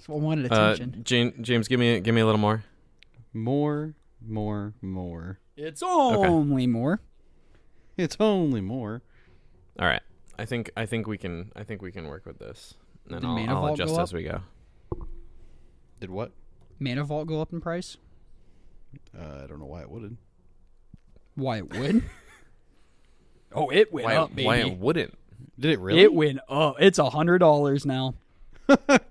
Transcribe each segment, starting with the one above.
I wanted attention. James, give me a little more. More. It's only more. It's only more. All right. I think we can work with this. And Did Mana I'll Vault adjust go as we go. Did what? Mana Vault go up in price? I don't know why it would. Why it would? Oh, it went up, baby. Why it wouldn't? Did it really? It went up. It's $100 now.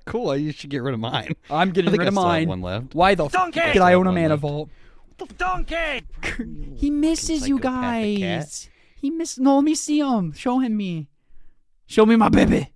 Cool. You should get rid of mine. I'm getting rid of I still have mine. one left. Why the fuck did I own a Mana Vault? Donkey! He misses you Psychopathic guys. He miss. No, let me see him. Show him me. Show me my baby.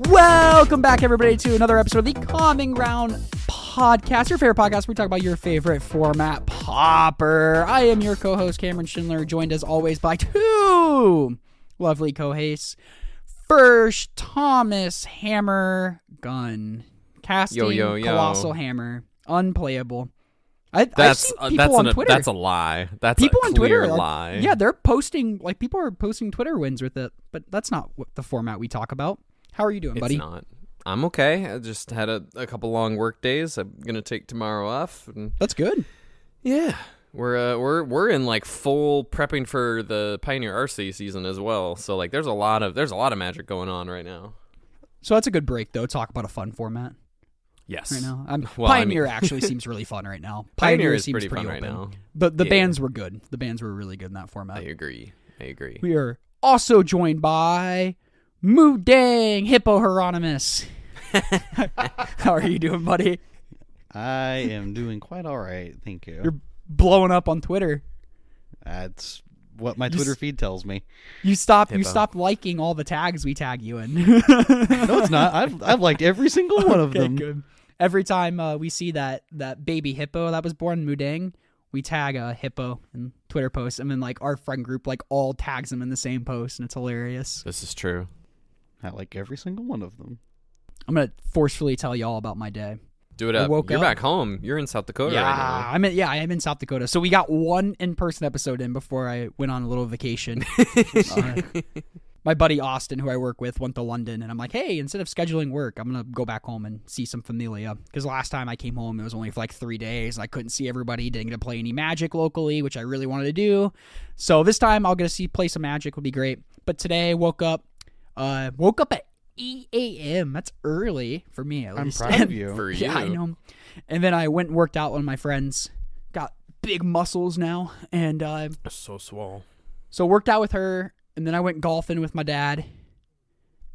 Welcome back, everybody, to another episode of the Calming Round Podcast, your favorite podcast where we talk about your favorite format, Pauper. I am your co-host, Cameron Schindler, joined as always by two lovely co-hosts. First, Thomas Hammer Gun. Casting Colossal Hammer. Unplayable. I've seen people on Twitter. That's a lie. That's people a on clear Twitter, lie. Yeah, they're posting, people are posting Twitter wins with it, but that's not what the format we talk about. How are you doing, buddy? It's not. I'm okay. I just had a couple long work days. I'm gonna take tomorrow off. And That's good. yeah, we're in like full prepping for the Pioneer RC season as well. So like, there's a lot of magic going on right now. So that's a good break, though. Talk about a fun format Yes. right now. Pioneer actually seems really fun right now. Pioneer is seems pretty fun open. right now. But the bands were good. The bands were really good in that format. I agree. We are also joined by Moo Dang Hippo Hieronymus. How are you doing, buddy? I am doing quite all right. Thank you. You're blowing up on Twitter. That's what my Twitter feed tells me. You stopped liking all the tags we tag you in. No, it's not. I've liked every single one of them. Good. Every time we see that baby hippo that was born, Mudang, we tag a hippo in Twitter posts, and then like our friend group all tags him in the same post, and it's hilarious. This is true. I like every single one of them. I'm gonna forcefully tell you all about my day. Do it up. You're back home. You're in South Dakota right now. I am in South Dakota. So we got one in-person episode in before I went on a little vacation. My buddy Austin, who I work with, went to London, and I'm like, hey, instead of scheduling work, I'm going to go back home and see some familia. Because last time I came home, it was only for like 3 days, and I couldn't see everybody, didn't get to play any Magic locally, which I really wanted to do. So this time, I'll get to play some Magic, would be great. But today, woke up at 8 a.m. That's early for me, at least. I'm proud of you. For you. Yeah, I know. And then I went and worked out with my friends. Got big muscles now. And So swole. so worked out with her. And then I went golfing with my dad.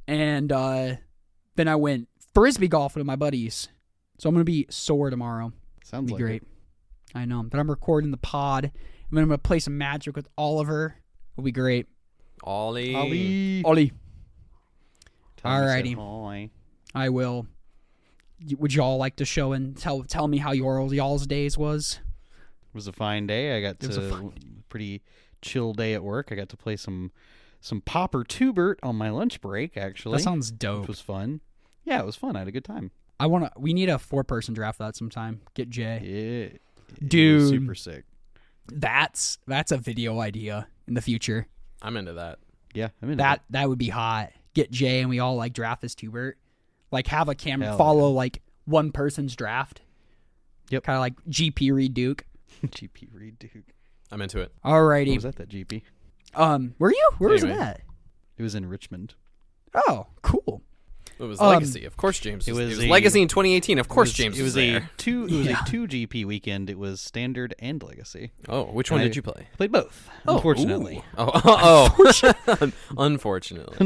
And then I went frisbee golfing with my buddies. So I'm going to be sore tomorrow. Sounds It'll be like great. it. I know. But I'm recording the pod. And then I'm going to play some Magic with Oliver. It'll be great. Ollie. Ollie. Tommy said, Alrighty. I will. Would y'all like to show and tell me how y'all's days was? It was a fine day. I got pretty chill day at work. I got to play some Pauper Tubert on my lunch break, actually. That sounds dope. Which was fun. Yeah, it was fun. I had a good time. We need a 4-person draft that sometime. Get Jay. Yeah. Dude. It was super sick. That's a video idea in the future. I'm into that. Yeah, I'm into That would be hot. Get Jay and we all draft this Tubert. Have a camera Hell follow one person's draft. Yep. Kind of like GP Reed Duke. GP Reed Duke. I'm into it. Alrighty. What was that GP? Were you? Where was it Anyway. at? It was in Richmond. Oh, cool. It was Legacy. Of course, James. It was Legacy in 2018. Of course, James was there. It was a 2 GP weekend. It was Standard and Legacy. Oh, which one did you play? Played both. Unfortunately. Unfortunately.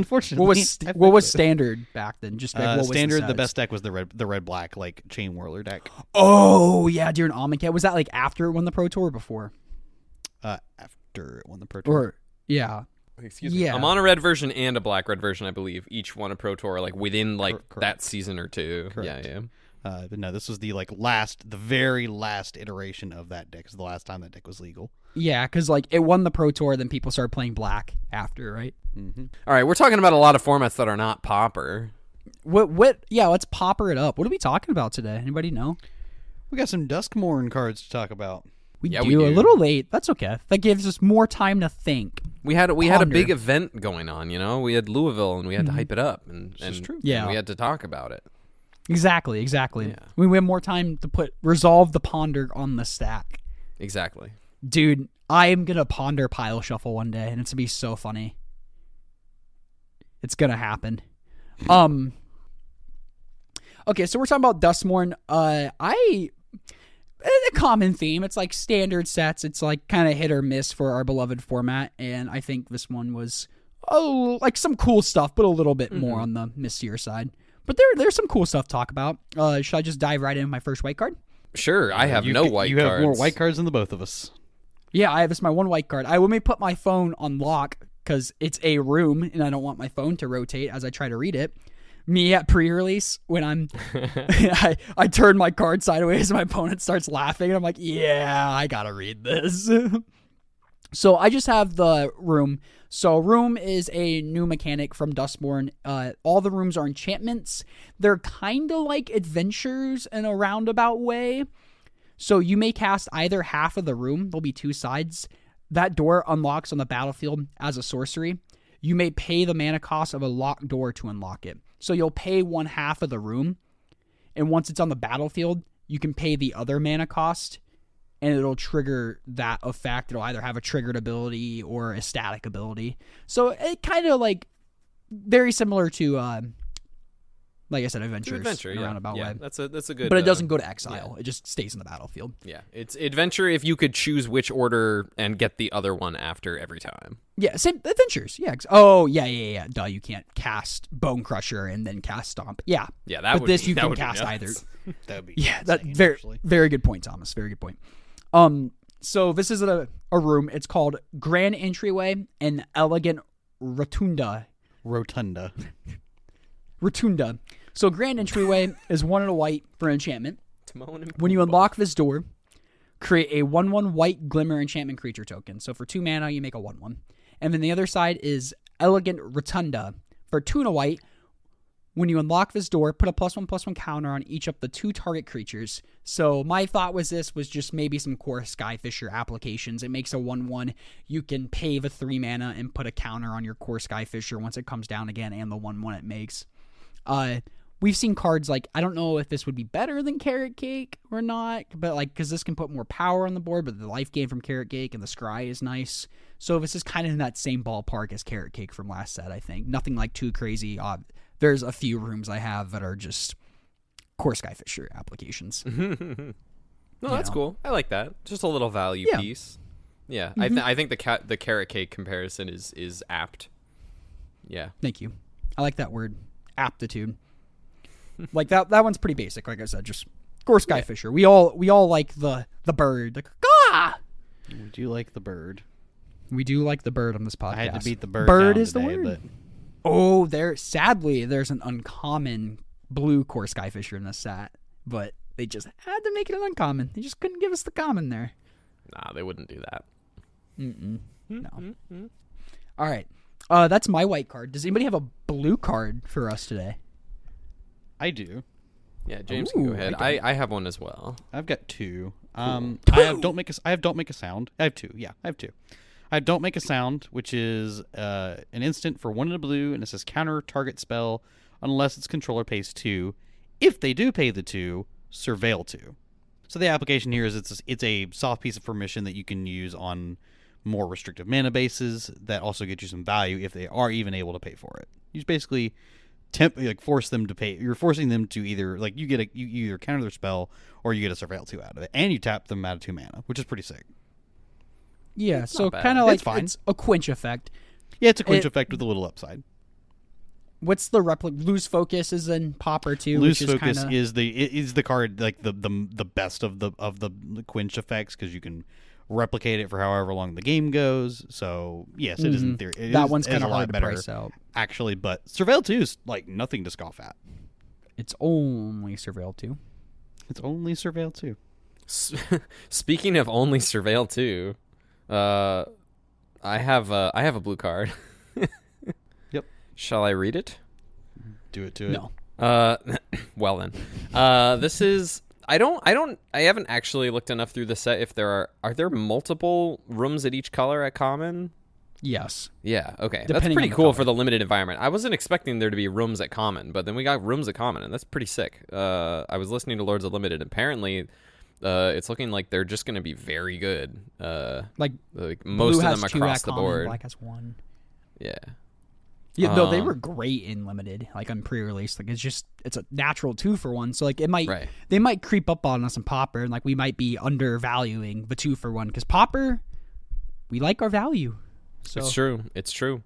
What was standard back then? Just what was standard. The best deck was the red black Chain Whirler deck. Oh yeah, during Omnicat. Was that after it won the Pro Tour or before? After it won the Pro Tour. Or yeah. Excuse me. Yeah. I'm on a red version and a black red version, I believe. Each won a Pro Tour within Correct. that season or two. Correct. Yeah. But no, this was the very last iteration of that deck. It was the last time that deck was legal. Yeah, because it won the Pro Tour, then people started playing black after, right? Mm-hmm. All right, we're talking about a lot of formats that are not Pauper. What? Yeah, let's popper it up. What are we talking about today? Anybody know? We got some Duskmourn cards to talk about. We Yeah, do we do. a little late. That's okay. That gives us more time to think. We had a big Ponder. event going on, you know. We had Louisville, and we had to hype it up, and true. Yeah. and we had to talk about it. Exactly. Yeah. We have more time to resolve the ponder on the stack. Exactly. Dude, I am gonna ponder pile shuffle one day, and it's gonna be so funny. It's gonna happen. Okay, so we're talking about Duskmourn. A common theme. It's like standard sets. It's like kind of hit or miss for our beloved format, and I think this one was like some cool stuff, but a little bit more on the missier side. But there's some cool stuff to talk about. Should I just dive right into my first white card? Sure, I have no white you cards. You have more white cards than the both of us. Yeah, this is my one white card. Let me put my phone on lock because it's a room, and I don't want my phone to rotate as I try to read it. Me at pre-release when I turn my card sideways and my opponent starts laughing and I'm like, yeah, I gotta read this. So I just have the room. So room is a new mechanic from Duskmourn. All the rooms are enchantments. They're kind of like adventures in a roundabout way. So you may cast either half of the room. There'll be two sides. That door unlocks on the battlefield as a sorcery. You may pay the mana cost of a locked door to unlock it. So you'll pay one half of the room, and once it's on the battlefield, you can pay the other mana cost, and it'll trigger that effect. It'll either have a triggered ability or a static ability. So it kind of like very similar to, like I said, adventures in a roundabout way. That's a good. But it doesn't go to exile. It just stays in the battlefield. Yeah, it's adventure if you could choose which order and get the other one after every time. Yeah, same adventures. Yeah. Oh, yeah. Duh, you can't cast Bone Crusher and then cast Stomp. Yeah. Yeah, that but would this be, you that can would be cast nuts. either. That would be Yeah, insane, that very actually. very good point, Thomas. Very good point. So this is a room. It's called Grand Entryway and Elegant Rotunda. Rotunda. So Grand Entryway is 1 and a white for enchantment. Timon and When you Pumbaa. unlock this door, create a 1/1 white glimmer enchantment creature token. So for 2 mana, you make a 1/1. And then the other side is Elegant Rotunda. For 2 and a white, when you unlock this door, put a +1/+1 counter on each of the 2 target creatures. So my thought was this was just maybe some core Skyfisher applications. It makes a 1/1. You can pay the 3 mana and put a counter on your core Skyfisher once it comes down again and the 1/1 it makes. We've seen cards like, I don't know if this would be better than Carrot Cake or not, but like, because this can put more power on the board, but the life gain from Carrot Cake and the Scry is nice. So this is kind of in that same ballpark as Carrot Cake from last set, I think. Nothing like too crazy. There's a few rooms I have that are just core Skyfisher applications. No, that's cool. I like that. Just a little value piece. Yeah, I think the Carrot Cake comparison is apt. Yeah. Thank you. I like that word, aptitude. Like that one's pretty basic. Like I said, just core Skyfisher. We all like the bird. Like, ah! We do like the bird. We do like the bird on this podcast. I had to beat the bird. Bird down is today, the word. But Oh, sadly, there's an uncommon blue core Skyfisher in this set, but they just had to make it an uncommon. They just couldn't give us the common there. Nah, they wouldn't do that. No. All right. That's my white card. Does anybody have a blue card for us today? I do. Yeah, James can go ahead. I have one as well. I've got 2. I have don't make a sound. I have 2. Yeah, I have 2. I have don't make a sound, which is an instant for 1 in a blue, and it says counter target spell unless its controller pays 2. If they do pay the 2, surveil 2. So the application here is it's a soft piece of permission that you can use on more restrictive mana bases that also get you some value if they are even able to pay for it. You just basically force them to pay. You're forcing them to either you either counter their spell or you get a surveil 2 out of it, and you tap them out of 2 mana, which is pretty sick. Yeah, It's so not bad. kind of like It's fine. it's a quench effect. Yeah, it's a quench effect with a little upside. What's the replica? Lose focus is in Pauper too. Loose which focus is is the card like the best of the quench effects because you can replicate it for however long the game goes. So yes, it is in theory. that one's kind kind of of hard to better price out. actually, but Surveil 2 is like nothing to scoff at. It's only Surveil 2. It's only Surveil 2. Speaking of only surveil 2, I have a blue card. Yep. Shall I read it? Do it to it. No. Well then, this is. I haven't actually looked enough through the set. If there are there multiple rooms at each color at common? Yes. Yeah, okay. That's Depending pretty on the cool color. for the limited environment. I wasn't expecting there to be rooms at common, but then we got rooms at common, and that's pretty sick. I was listening to Lords of Limited, and apparently it's looking like they're just going to be very good. Like most blue of has them 2 across at the common, board. black has 1. Yeah. Yeah, though they were great in limited, like on pre-release. Like it's a natural 2-for-1. So like they might creep up on us in Pauper, and like we might be undervaluing the 2-for-1 because Pauper, we like our value. So. It's true.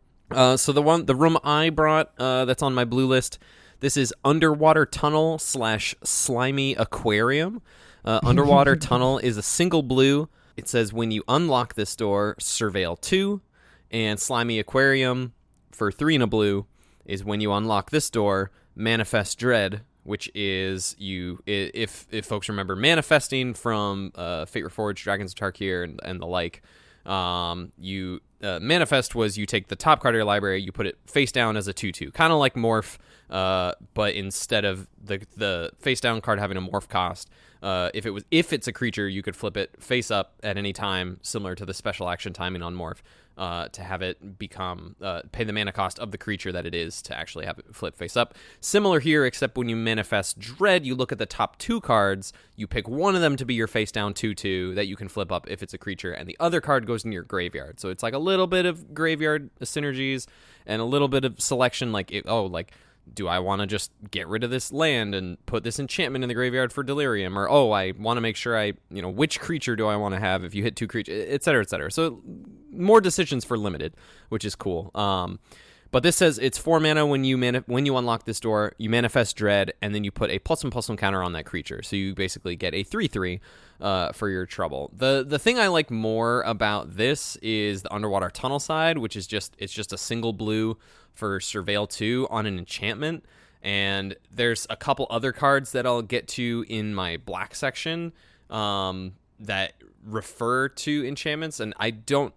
So the room I brought that's on my blue list, this is Underwater Tunnel / Slimy Aquarium. Underwater Tunnel is a single blue. It says when you unlock this door, surveil 2, and Slimy Aquarium for 3 and a blue is when you unlock this door, manifest dread, which is if folks remember manifesting from Fate Reforged, Dragons of Tarkir, and the like. You manifest was you take the top card of your library, you put it face down as a 2/2, kind of like morph, but instead of the face down card having a morph cost, if it's a creature, you could flip it face up at any time, similar to the special action timing on morph, to have it become pay the mana cost of the creature that it is to actually have it flip face up. Similar here, except when you manifest dread, you look at the top 2 cards, you pick one of them to be your face down 2/2 that you can flip up if it's a creature, and the other card goes in your graveyard. So it's like a little bit of graveyard synergies and a little bit of selection, do I want to just get rid of this land and put this enchantment in the graveyard for Delirium? Or, I want to make sure which creature do I want to have if you hit 2 creatures, et cetera, et cetera. So more decisions for limited, which is cool. But this says it's 4 mana when you unlock this door, you manifest dread, and then you put a +1/+1 counter on that creature. So you basically get a 3/3 for your trouble. The thing I like more about this is the Underwater Tunnel side, which is just a single blue for Surveil 2 on an enchantment. And there's a couple other cards that I'll get to in my black section that refer to enchantments, and I don't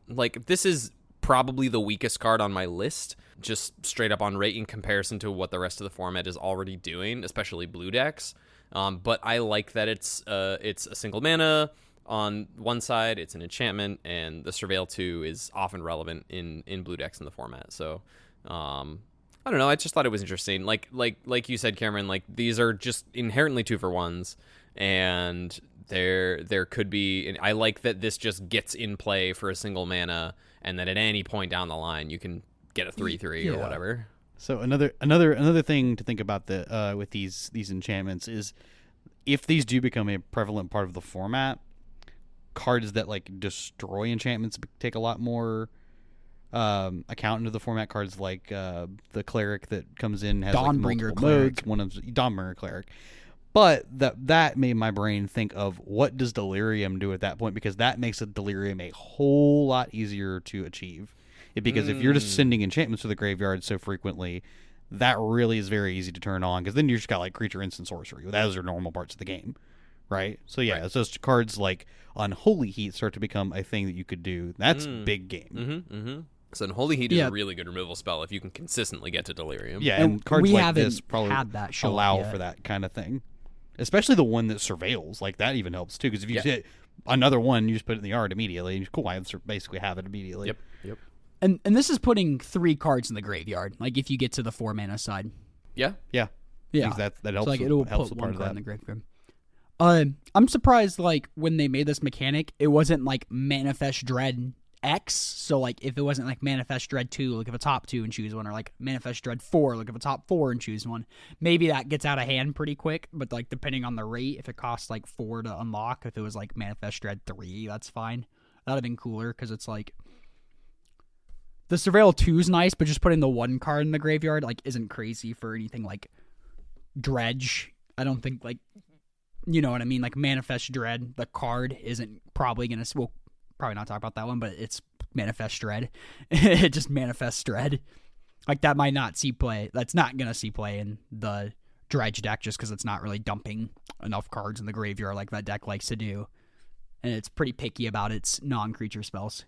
this is probably the weakest card on my list, just straight up on rate in comparison to what the rest of the format is already doing, especially blue decks. But I like that it's a single mana on one side, it's an enchantment, and the Surveil 2 is often relevant in blue decks in the format. So I don't know, I just thought it was interesting. Like you said, Cameron, these are just inherently 2-for-1s, and there could be, and I like that this just gets in play for a single mana, and that at any point down the line you can get a 3/3 or whatever. So another thing to think about with these enchantments is if these do become a prevalent part of the format, cards that destroy enchantments take a lot more account into the format. Cards like the cleric that comes in has Dawnbringer multiple modes. One of Dawnbringer cleric. But that made my brain think of what does Delirium do at that point, because that makes a Delirium a whole lot easier to achieve. Because if you're just sending enchantments to the graveyard so frequently, that really is very easy to turn on, because then you just got creature instant sorcery. Those are normal parts of the game, right? So yeah, so those cards like Unholy Heat start to become a thing that you could do. That's big game. So Unholy Heat is a really good removal spell if you can consistently get to Delirium. Yeah, and cards like this probably had that allow for that kind of thing. Especially the one that surveils, that even helps too. Because if you hit another one, you just put it in the yard immediately. And cool, I basically have it immediately. Yep. And this is putting 3 cards in the graveyard. If you get to the 4 mana side. Yeah. Yeah. That helps. So it'll helps put part one of card that. in the graveyard. I'm surprised when they made this mechanic, it wasn't Manifest Dread X. So if it wasn't Manifest Dread 2, look at the top 2 and choose one, or Manifest Dread 4, look at the top 4 and choose one. Maybe that gets out of hand pretty quick, but depending on the rate, if it costs 4 to unlock, if it was Manifest Dread 3, that's fine. That'd have been cooler, because it's the Surveil 2 is nice, but just putting the 1 card in the graveyard isn't crazy for anything Dredge. I don't think you know what I mean? Manifest Dread, the card isn't probably gonna. We'll probably not talk about that one, but it's Manifest Dread. It just manifests Dread. That might not see play. That's not gonna see play in the Dredge deck, just because it's not really dumping enough cards in the graveyard like that deck likes to do, and it's pretty picky about its non-creature spells.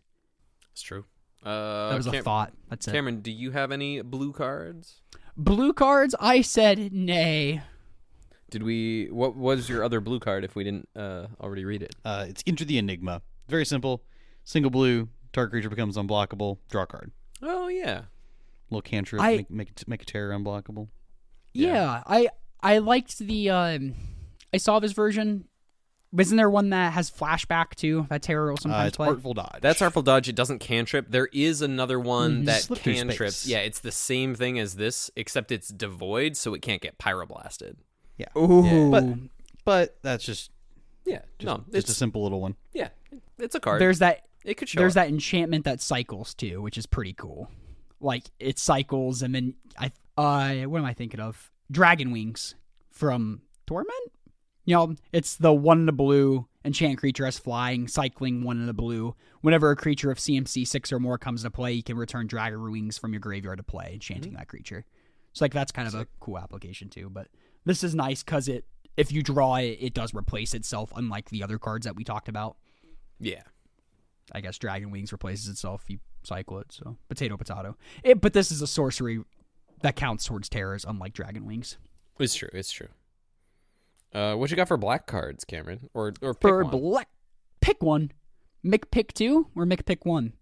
It's true. That was a thought. That's it. Cameron, do you have any blue cards? Blue cards? I said nay. What was your other blue card if we didn't already read it? It's Enter the Enigma. Very simple. Single blue, Target creature becomes unblockable. Draw a card. Oh yeah. Little cantrip. Make a terror unblockable. Yeah, I liked the. I saw this version. Isn't there one that has flashback too? That terror will sometimes It's play. Artful Dodge. That's Artful Dodge. It doesn't cantrip. There is another one that Slippery cantrips. Space. Yeah, it's the same thing as this, except it's devoid, so it can't get pyroblasted. Yeah. Ooh. But that's just It's a simple little one. yeah, it's a card. There's that. It could show. There's up. that enchantment that cycles too, which is pretty cool. Like it cycles, and then what am I thinking of? Dragon Wings from Torment. It's the 1 in the blue enchant creature has flying, cycling 1 in the blue. Whenever a creature of CMC 6 or more comes to play, you can return Dragon Wings from your graveyard to play, enchanting that creature. So that's kind of a cool application too. But this is nice because if you draw it, it does replace itself, unlike the other cards that we talked about. Yeah. I guess Dragon Wings replaces itself if you cycle it, so potato. But this is a sorcery that counts towards terrors, unlike Dragon Wings. It's true. What you got for black cards, Cameron? Or pick For one? black, pick one. Mick pick 2 or Mick pick 1?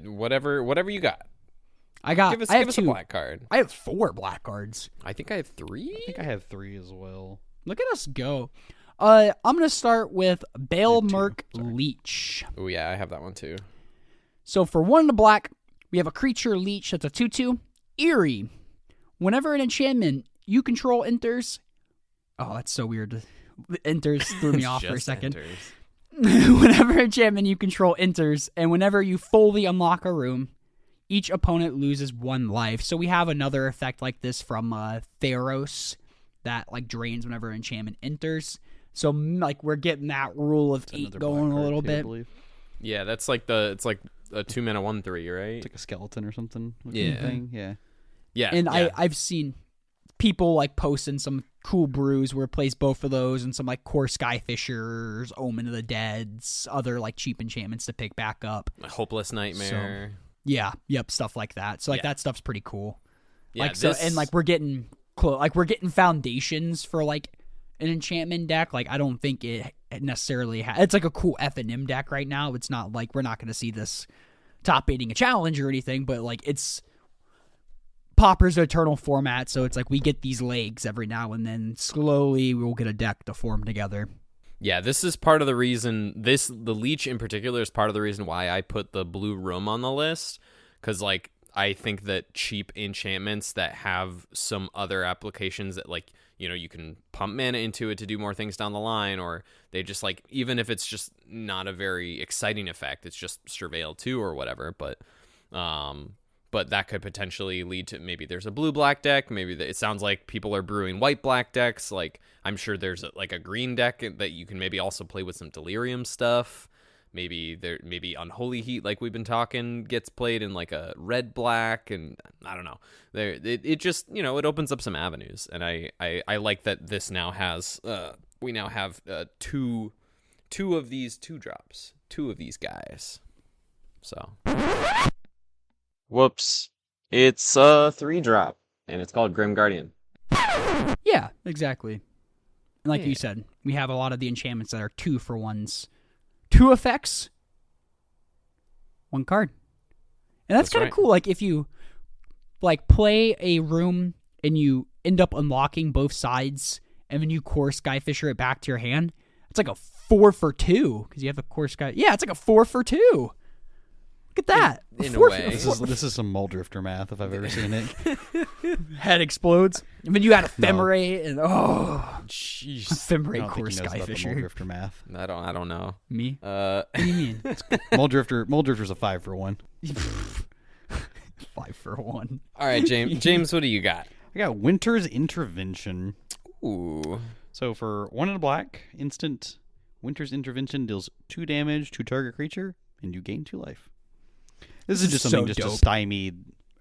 Whatever you got. I have Give us a 2. black card. I have 4 black cards. I think I have 3. I think I have 3 as well. Look at us go. I'm gonna start with Bale 2. Merc Sorry. Leech. Oh yeah, I have that one too. So for 1 in the black, we have a creature Leech that's a 2/2. Eerie. Whenever an enchantment you control enters. Oh, that's so weird. Enters threw me off for a Just second. enters. Whenever a enchantment you control enters, and whenever you fully unlock a room, each opponent loses 1 life. So we have another effect like this from Theros that drains whenever an enchantment enters. So we're getting that rule of 8 Another going black a little card, too, I bit. believe. Yeah, that's it's like a 2-mana 1/3, right? It's like a skeleton or something. Yeah. Thing. Yeah. Yeah. And yeah. I've seen people posting some cool brews where it plays both of those and some Core Skyfishers, Omen of the Dead's, other cheap enchantments to pick back up. A Hopeless Nightmare. Yeah, yep, stuff like that. So Yeah. that stuff's pretty cool. Yeah, And we're getting we're getting foundations for an enchantment deck. I don't think it necessarily it's a cool F&M deck right now. It's not we're not going to see this top 8ing a challenge or anything, but it's Pauper's Eternal format, so it's we get these legs every now and then. Slowly we'll get a deck to form together. Yeah, this is part of the reason. The Leech in particular is part of the reason why I put the Blue Room on the list, because I think that cheap enchantments that have some other applications that you can pump mana into it to do more things down the line, or they just even if it's just not a very exciting effect, it's just Surveil 2 or whatever, but that could potentially lead to maybe there's a blue-black deck. Maybe it sounds like people are brewing white-black decks. I'm sure there's a green deck that you can maybe also play with some Delirium stuff. Maybe Unholy Heat, like we've been talking, gets played in a red-black, and I don't know. It just it opens up some avenues, and I like that this now has we now have two of these 2-drops, 2 of these guys. So. Whoops. It's a 3-drop, and it's called Grim Guardian. Yeah, exactly. And Yeah. you said, we have a lot of the enchantments that are 2-for-1s. 2 effects, 1 card. And that's kind of right. cool. If you play a room and you end up unlocking both sides, and then you Core Skyfisher it back to your hand, it's a 4-for-2 because you have the Core Sky. Yeah, it's a 4-for-2. Look at that. In a 4 way. This is some Muldrifter math if I've ever seen it. Head explodes. And then you add Ephemerate and Jeez. I Ephemerate don't Core think he knows about the Skyfisher. Muldrifter math. I don't know. Me? What do you mean? Muldrifter's a 5-for-1. 5-for-1. All right, James. James, what do you got? I got Winter's Intervention. Ooh. So for 1 in a black, instant, Winter's Intervention deals 2 damage to target creature, and you gain 2 life. This is just So something to dope. stymie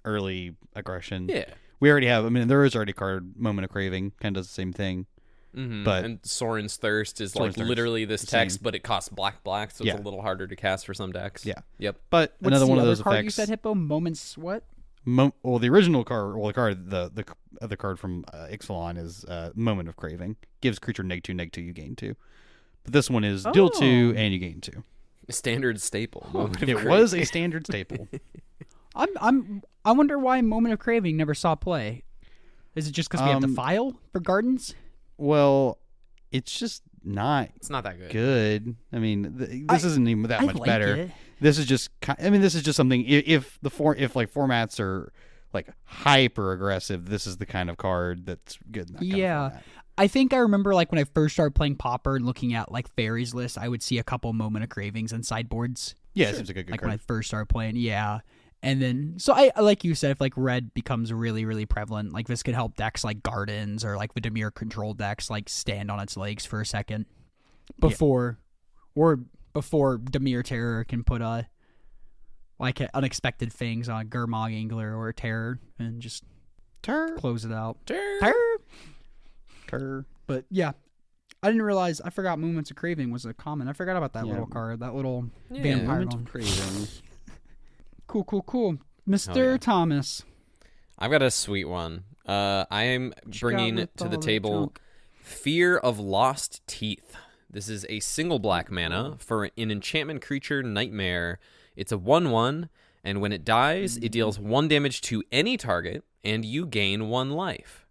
early aggression. Yeah. We already have, there is already a card, Moment of Craving, kind of does the same thing. Mm-hmm. But- and Soren's Thirst is Soren's Thirst, literally this the text, same. but it costs black, so Yeah. it's a little harder to cast for some decks. Yeah. Yep. But What's another the one of other those card effects. you said, Hippo? Moments what? The original card, the other card from Ixalan is Moment of Craving. Gives creature -2/-2, you gain 2. But this one is deal 2 and you gain 2. Standard staple. Moment of It craving. was a standard staple. I wonder why Moment of Craving never saw play. Is it just because we have the file for gardens? Well, it's just not It's not that good. good. I mean, this isn't even that much like better. it. This is just. This is just something. If like formats are like hyper aggressive, this is the kind of card that's good. In that kind of format. I think I remember like when I first started playing Pauper and looking at like fairies lists, I would see a couple Moment of Cravings in sideboards. Yeah, it seems like a good Like card. when I first started playing, yeah. And then, so I like you said, if like red becomes really, really prevalent, like this could help decks like Gardens or like the Dimir control decks like stand on its legs for a second before Dimir Terror can put like unexpected things on Gurmag Angler or Terror and just close it out. Tur. But yeah, I didn't realize. I forgot Moments of Craving was a common. I forgot about that Yeah. little card, that little Yeah. vampire Moment one. of Craving. Cool. Mr. yeah. Thomas. I've got a sweet one. I am bringing with to all the that table junk? Fear of Lost Teeth. This is a single black mana for an enchantment creature Nightmare. It's a 1/1, and when it dies, it deals 1 damage to any target, and you gain 1 life.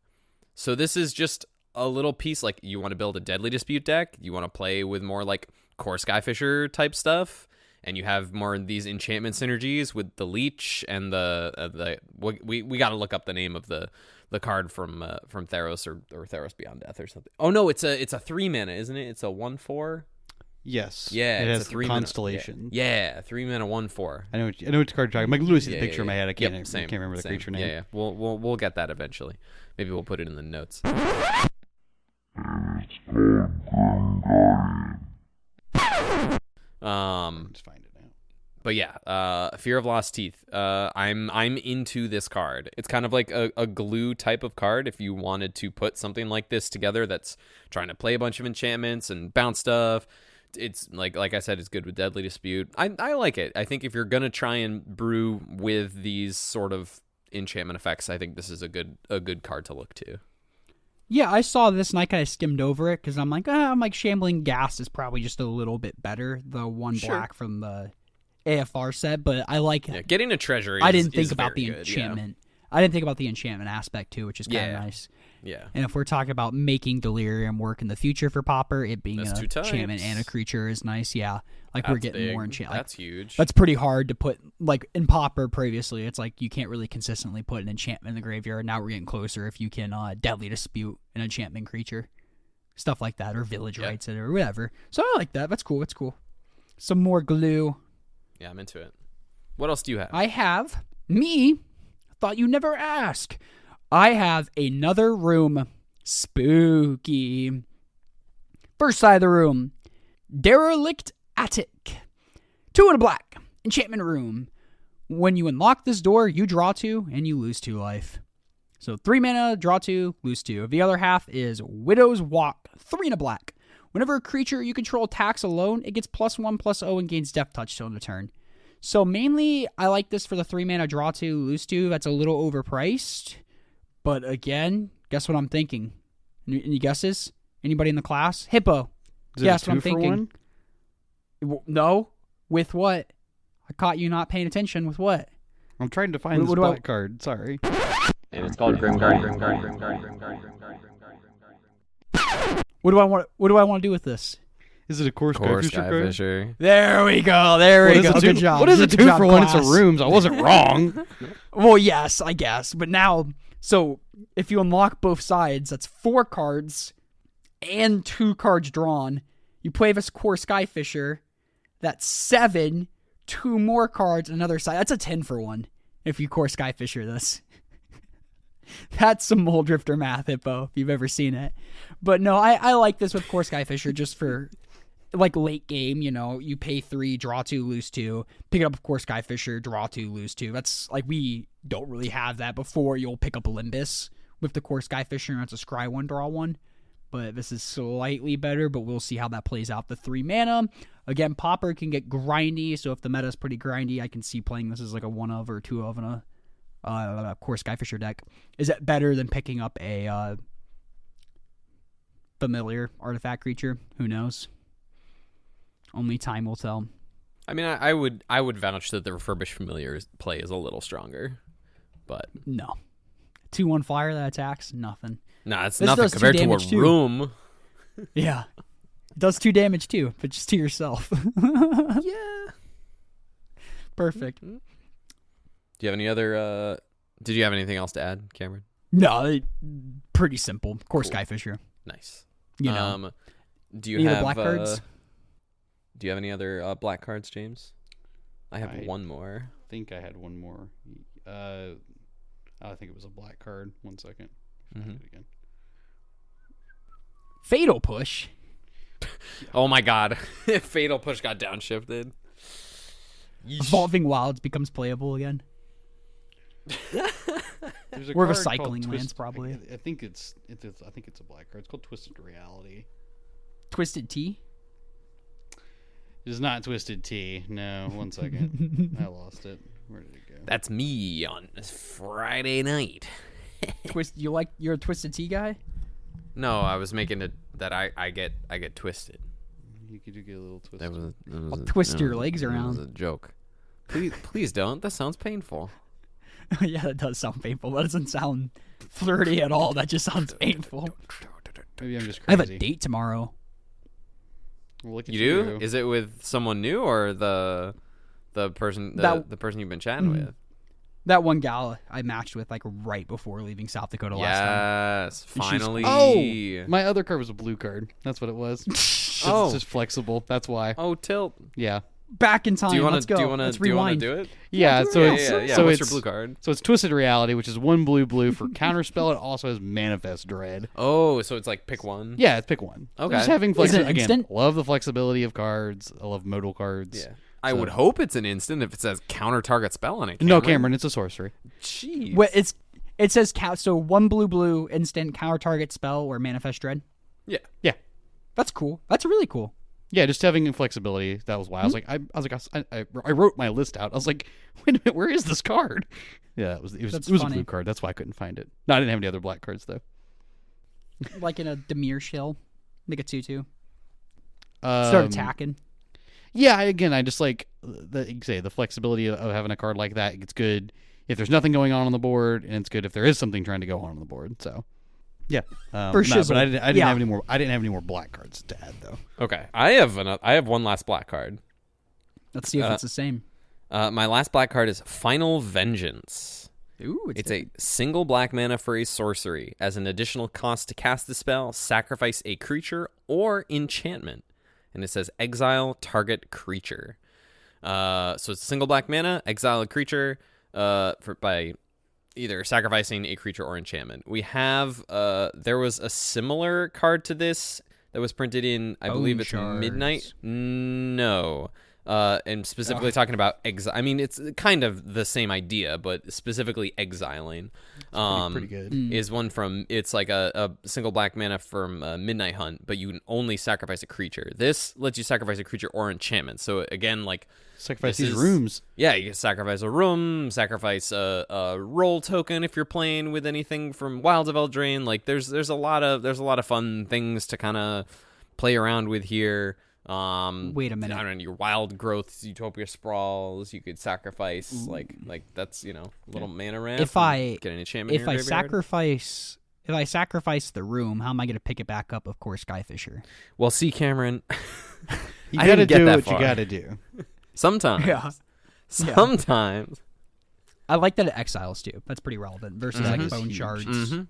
So this is just a little piece, like you want to build a Deadly Dispute deck, you want to play with more like Core Skyfisher type stuff, and you have more of these enchantment synergies with the Leech and we got to look up the name of the card from Theros or Theros Beyond Death or something. Oh no, it's a 3 mana, isn't it? It's a 1/4. Yes. Yeah, It it's has a 3 constellation. Mana. Yeah, 3 mana 1/4. I know what card you're talking about. I can literally see the Yeah, picture in my head. I can't. Yep, same, I can't remember the same. creature name. Yeah. We'll get that eventually. Maybe we'll put it in the notes. Just find it now. But yeah, Fear of Lost Teeth. I'm into this card. It's kind of like a glue type of card. If you wanted to put something like this together, that's trying to play a bunch of enchantments and bounce stuff. It's like I said, it's good with Deadly Dispute. I like it. I think if you're gonna try and brew with these sort of enchantment effects, I think this is a good card to look to. Yeah, I saw this and I kind of skimmed over it because I'm like Shambling Ghast is probably just a little bit better, the one black from the AFR set, but I like Yeah, getting a treasure. I didn't think is about the very good, enchantment. I didn't think about the enchantment aspect too, which is kind of Yeah. nice. Yeah. And if we're talking about making Delirium work in the future for Pauper, it being That's an 2 enchantment types. and a creature is nice. Yeah, like we're That's getting big. more enchantment. That's huge. That's pretty hard to put. Like in Pauper previously, it's like you can't really consistently put an enchantment in the graveyard. Now we're getting closer if you can Deadly Dispute an enchantment creature, stuff like that, or Village Rites it or whatever. So I like that. That's cool. That's cool. Some more glue. Yeah, I'm into it. What else do you have? I have me. Thought you never ask. I have another room. Spooky. First side of the room. Derelict Attic. 2 and a black. Enchantment room. When you unlock this door, you draw 2 and you lose 2 life. So 3 mana, draw 2, lose 2. The other half is Widow's Walk. 3 and a black. Whenever a creature you control attacks alone, it gets +1/+0 and gains Death Touch till end of turn. So mainly, I like this for the 3 mana, draw 2, lose 2. That's a little overpriced. But again, guess what I'm thinking? Any guesses? Anybody in the class? Hippo. Is it Guess a what I'm 2 for thinking. 1? No. With what? I caught you not paying attention. With what? I'm trying to find What this do I- black card. Sorry. And it's called Grim Guardian. What do I want? What do I want to do with this? Is it a Core Core Skyfisher card? Skyfisher. There we go. There What we is go. a Good two- job. What is a Good 2 job, for 1? It's class. a rooms. I wasn't wrong. Well, yes, I guess. But now, so if you unlock both sides, that's 4 cards and 2 cards drawn. You play this Core Skyfisher. That's 7. 2 more cards, another side. That's a 10 for 1 if you Core Skyfisher this. That's some Mole Drifter math, Hippo, if you've ever seen it. But no, I like this with Core Skyfisher just for like late game, you know, you pay 3, draw 2, lose 2, pick it up, of course, Skyfisher, draw 2, lose 2. That's like, we don't really have that before. You'll pick up Olympus with the core Skyfisher, and it's a scry 1, draw 1. But this is slightly better, but we'll see how that plays out. The 3 mana. Again, Pauper can get grindy, so if the meta is pretty grindy, I can see playing this as like a 1 of or 2 of in a core Skyfisher deck. Is it better than picking up a familiar artifact creature? Who knows? Only time will tell. I mean, I would vouch that the refurbished familiar play is a little stronger, but No. 2/1 flyer that attacks, nothing. nah, it's This nothing does 2 compared to a damage, too. room. Yeah. It does 2 damage too, but just to yourself. Yeah. Perfect. Do you have any other? Did you have anything else to add, Cameron? No, pretty simple. Of course, Cool. Skyfisher. Nice. You know. Do you Any of the have black cards? Do you have any other black cards, James? I have I- one more. I think I had one more. I think it was a black card. 1 second. Find it again. Fatal Push. Oh my God! Fatal Push got downshifted. Yeesh. Evolving Wilds becomes playable again. There's a We're card called recycling lands, Twist- probably. I think it's a black card. It's called Twisted Reality. Twisted Tea. It is not Twisted Tea. No, 1 second. I lost it. Where did it go? That's me on Friday night. You're a Twisted Tea guy? No, I was making it that I get twisted. You could get a little twist. That was I'll twist your legs That around. was a joke. Please don't. That sounds painful. Yeah, that does sound painful. That doesn't sound flirty at all. That just sounds painful. Maybe I'm just I crazy. have a date tomorrow. Well, look at You do? Is it with someone new or the person the person you've been chatting with? That one gal I matched with like right before leaving South Dakota last time. Yes, finally. Oh, my other card was a blue card. That's what it was. Oh. It's just flexible. That's why. Oh, tilt. Yeah. Back in time. Do you want Let's to go. do you want Let's to do you want rewind. to do it? Yeah. So Yeah, it's yeah. so What's it's your blue card? So it's Twisted Reality, which is 1 blue for counterspell. It also has Manifest Dread. Oh, so it's like pick one. Yeah, it's pick one. Okay. Just having Is it flexibility. an Again, instant? love the flexibility of cards. I love modal cards. Yeah. I would hope it's an instant if it says counter target spell on it. No, Cameron, it's a sorcery. Jeez. Well, it says so 1 blue instant counter target spell or manifest dread. Yeah. Yeah. That's cool. That's really cool. Yeah, just having flexibility. That was why I was like, I wrote my list out. I was like, wait a minute, where is this card? Yeah, it was That's a funny. blue card. That's why I couldn't find it. No, I didn't have any other black cards though. Like in a Demir shell. Make a 2/2. Start attacking. Yeah, again, I just like the flexibility of having a card like that. It's good if there's nothing going on the board, and it's good if there is something trying to go on the board. So, yeah, For no, but I shizzle. didn't Yeah. have any more. I didn't have any more black cards to add though. Okay. I have one last black card. Let's see if it's the same. My last black card is Final Vengeance. Ooh, It's a single black mana for a sorcery. As an additional cost to cast the spell, sacrifice a creature or enchantment. And it says exile target creature. So it's single black mana, exile a creature by either sacrificing a creature or enchantment. We have there was a similar card to this that was printed in, I believe it's Shards. Midnight. No. And specifically talking about exile. I mean, it's kind of the same idea, but specifically exiling. Pretty good. Is one from, it's like a single black mana from Midnight Hunt, but you can only sacrifice a creature. This lets you sacrifice a creature or enchantment. So again, like, Sacrifice this these is- rooms. yeah, you can sacrifice a room, sacrifice a roll token if you're playing with anything from Wilds of Eldraine. Like, there's a lot of fun things to kind of play around with here. Wait a minute. I don't know, your Wild Growths, Utopia Sprawls, you could sacrifice like that's, little mana ramp. If and I get an enchantment in if your I graveyard. sacrifice the room, how am I going to pick it back up? Of course, Skyfisher. Well, see, Cameron, You I gotta didn't get do that what far. you gotta do. sometimes, Yeah. sometimes, I like that it exiles too. That's pretty relevant versus That like is Bone huge. Shards. Mhm.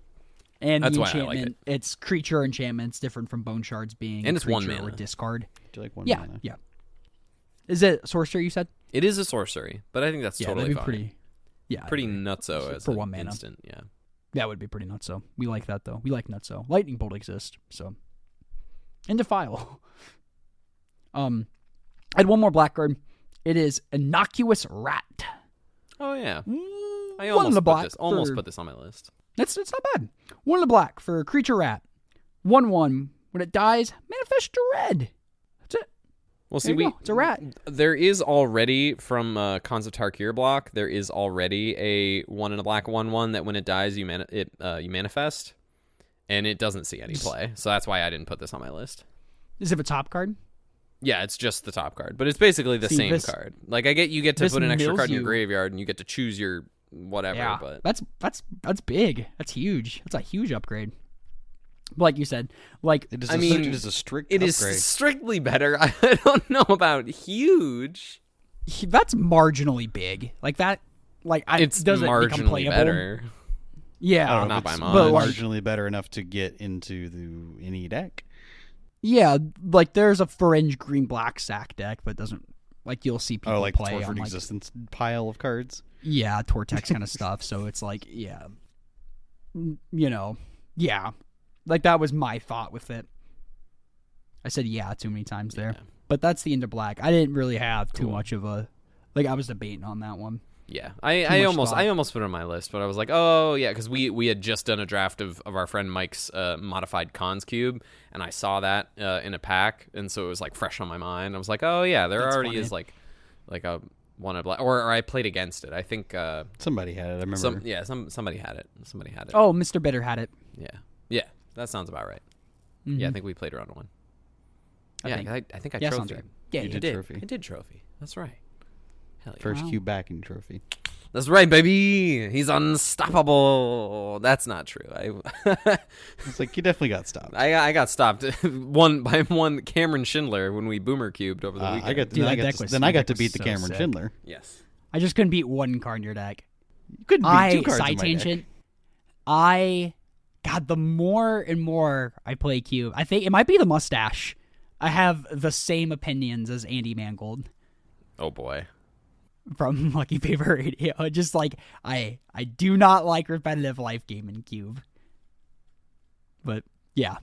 And That's the why I like enchantment, it's creature enchantments different from Bone Shards being And it's one creature or mana. discard. Do you like one Yeah, mana? yeah. Is it sorcery you said? it is a sorcery, but I think that's Yeah, totally that'd be fine. pretty. Yeah, Pretty nutso as For an 1 mana. instant, yeah. that would be pretty nutso. We like that though. We like nutso. Lightning bolt exists, so. And defile. I had one more black card. It is Innocuous Rat. Oh yeah, I One in the black almost for- put this on my list. It's not bad. 1 in the black for creature rat. 1/1. When it dies, manifest dread. That's it. Well, There see, you go. It's a rat. There is already from Cons of Tarkir block. There is already a 1 in a black 1/1 that when it dies you manifest, and it doesn't see any play. So that's why I didn't put this on my list. Is it a top card? Yeah, it's just the top card, but it's basically the same card. Like you get to put an extra card in your graveyard, and you get to choose your whatever. Yeah, but that's big. That's huge. That's a huge upgrade. Like you said, like it is a strict. It upgrade. is strictly better. I don't know about huge. That's marginally big. Like that. Like it's doesn't marginally become playable. Better. Yeah, I don't know not if by it's much. But marginally better enough to get into any deck. Yeah, like there's a fringe green black sack deck, but doesn't like you'll see people like play Tortured on like Existence pile of cards. yeah Tortex kind of stuff. So it's like yeah, like that was my thought with it. I said too many times there, but that's the Into Black. I didn't really have too much of a like. I was debating on that one. Yeah, I almost put it on my list, but I was like, oh yeah, because we had just done a draft of our friend Mike's modified Cons Cube, and I saw that in a pack, and so it was like fresh on my mind. I was like, oh yeah, there already is like a one of black, or I played against it. I think somebody had it. I remember. Somebody had it. Somebody had it. Oh, Mr. Bitter had it. Yeah, that sounds about right. Mm-hmm. Yeah, I think we played around one. I think I sounds trophied. right. Yeah, you did trophy. I did trophy. That's right. Hell yeah. First cube backing trophy. That's right, baby. He's unstoppable. That's not true. It's like you definitely got stopped. I got stopped one Cameron Schindler when we boomer cubed over the weekend. I got to beat the Cameron Schindler. Yes. I just couldn't beat one card in your deck. You couldn't beat two cards in my tangent. deck. God, the more and more I play Cube, I think it might be the mustache. I have the same opinions as Andy Mangold. Oh boy. From Lucky Paper Radio. Just like I do not like repetitive life game in Cube. But yeah.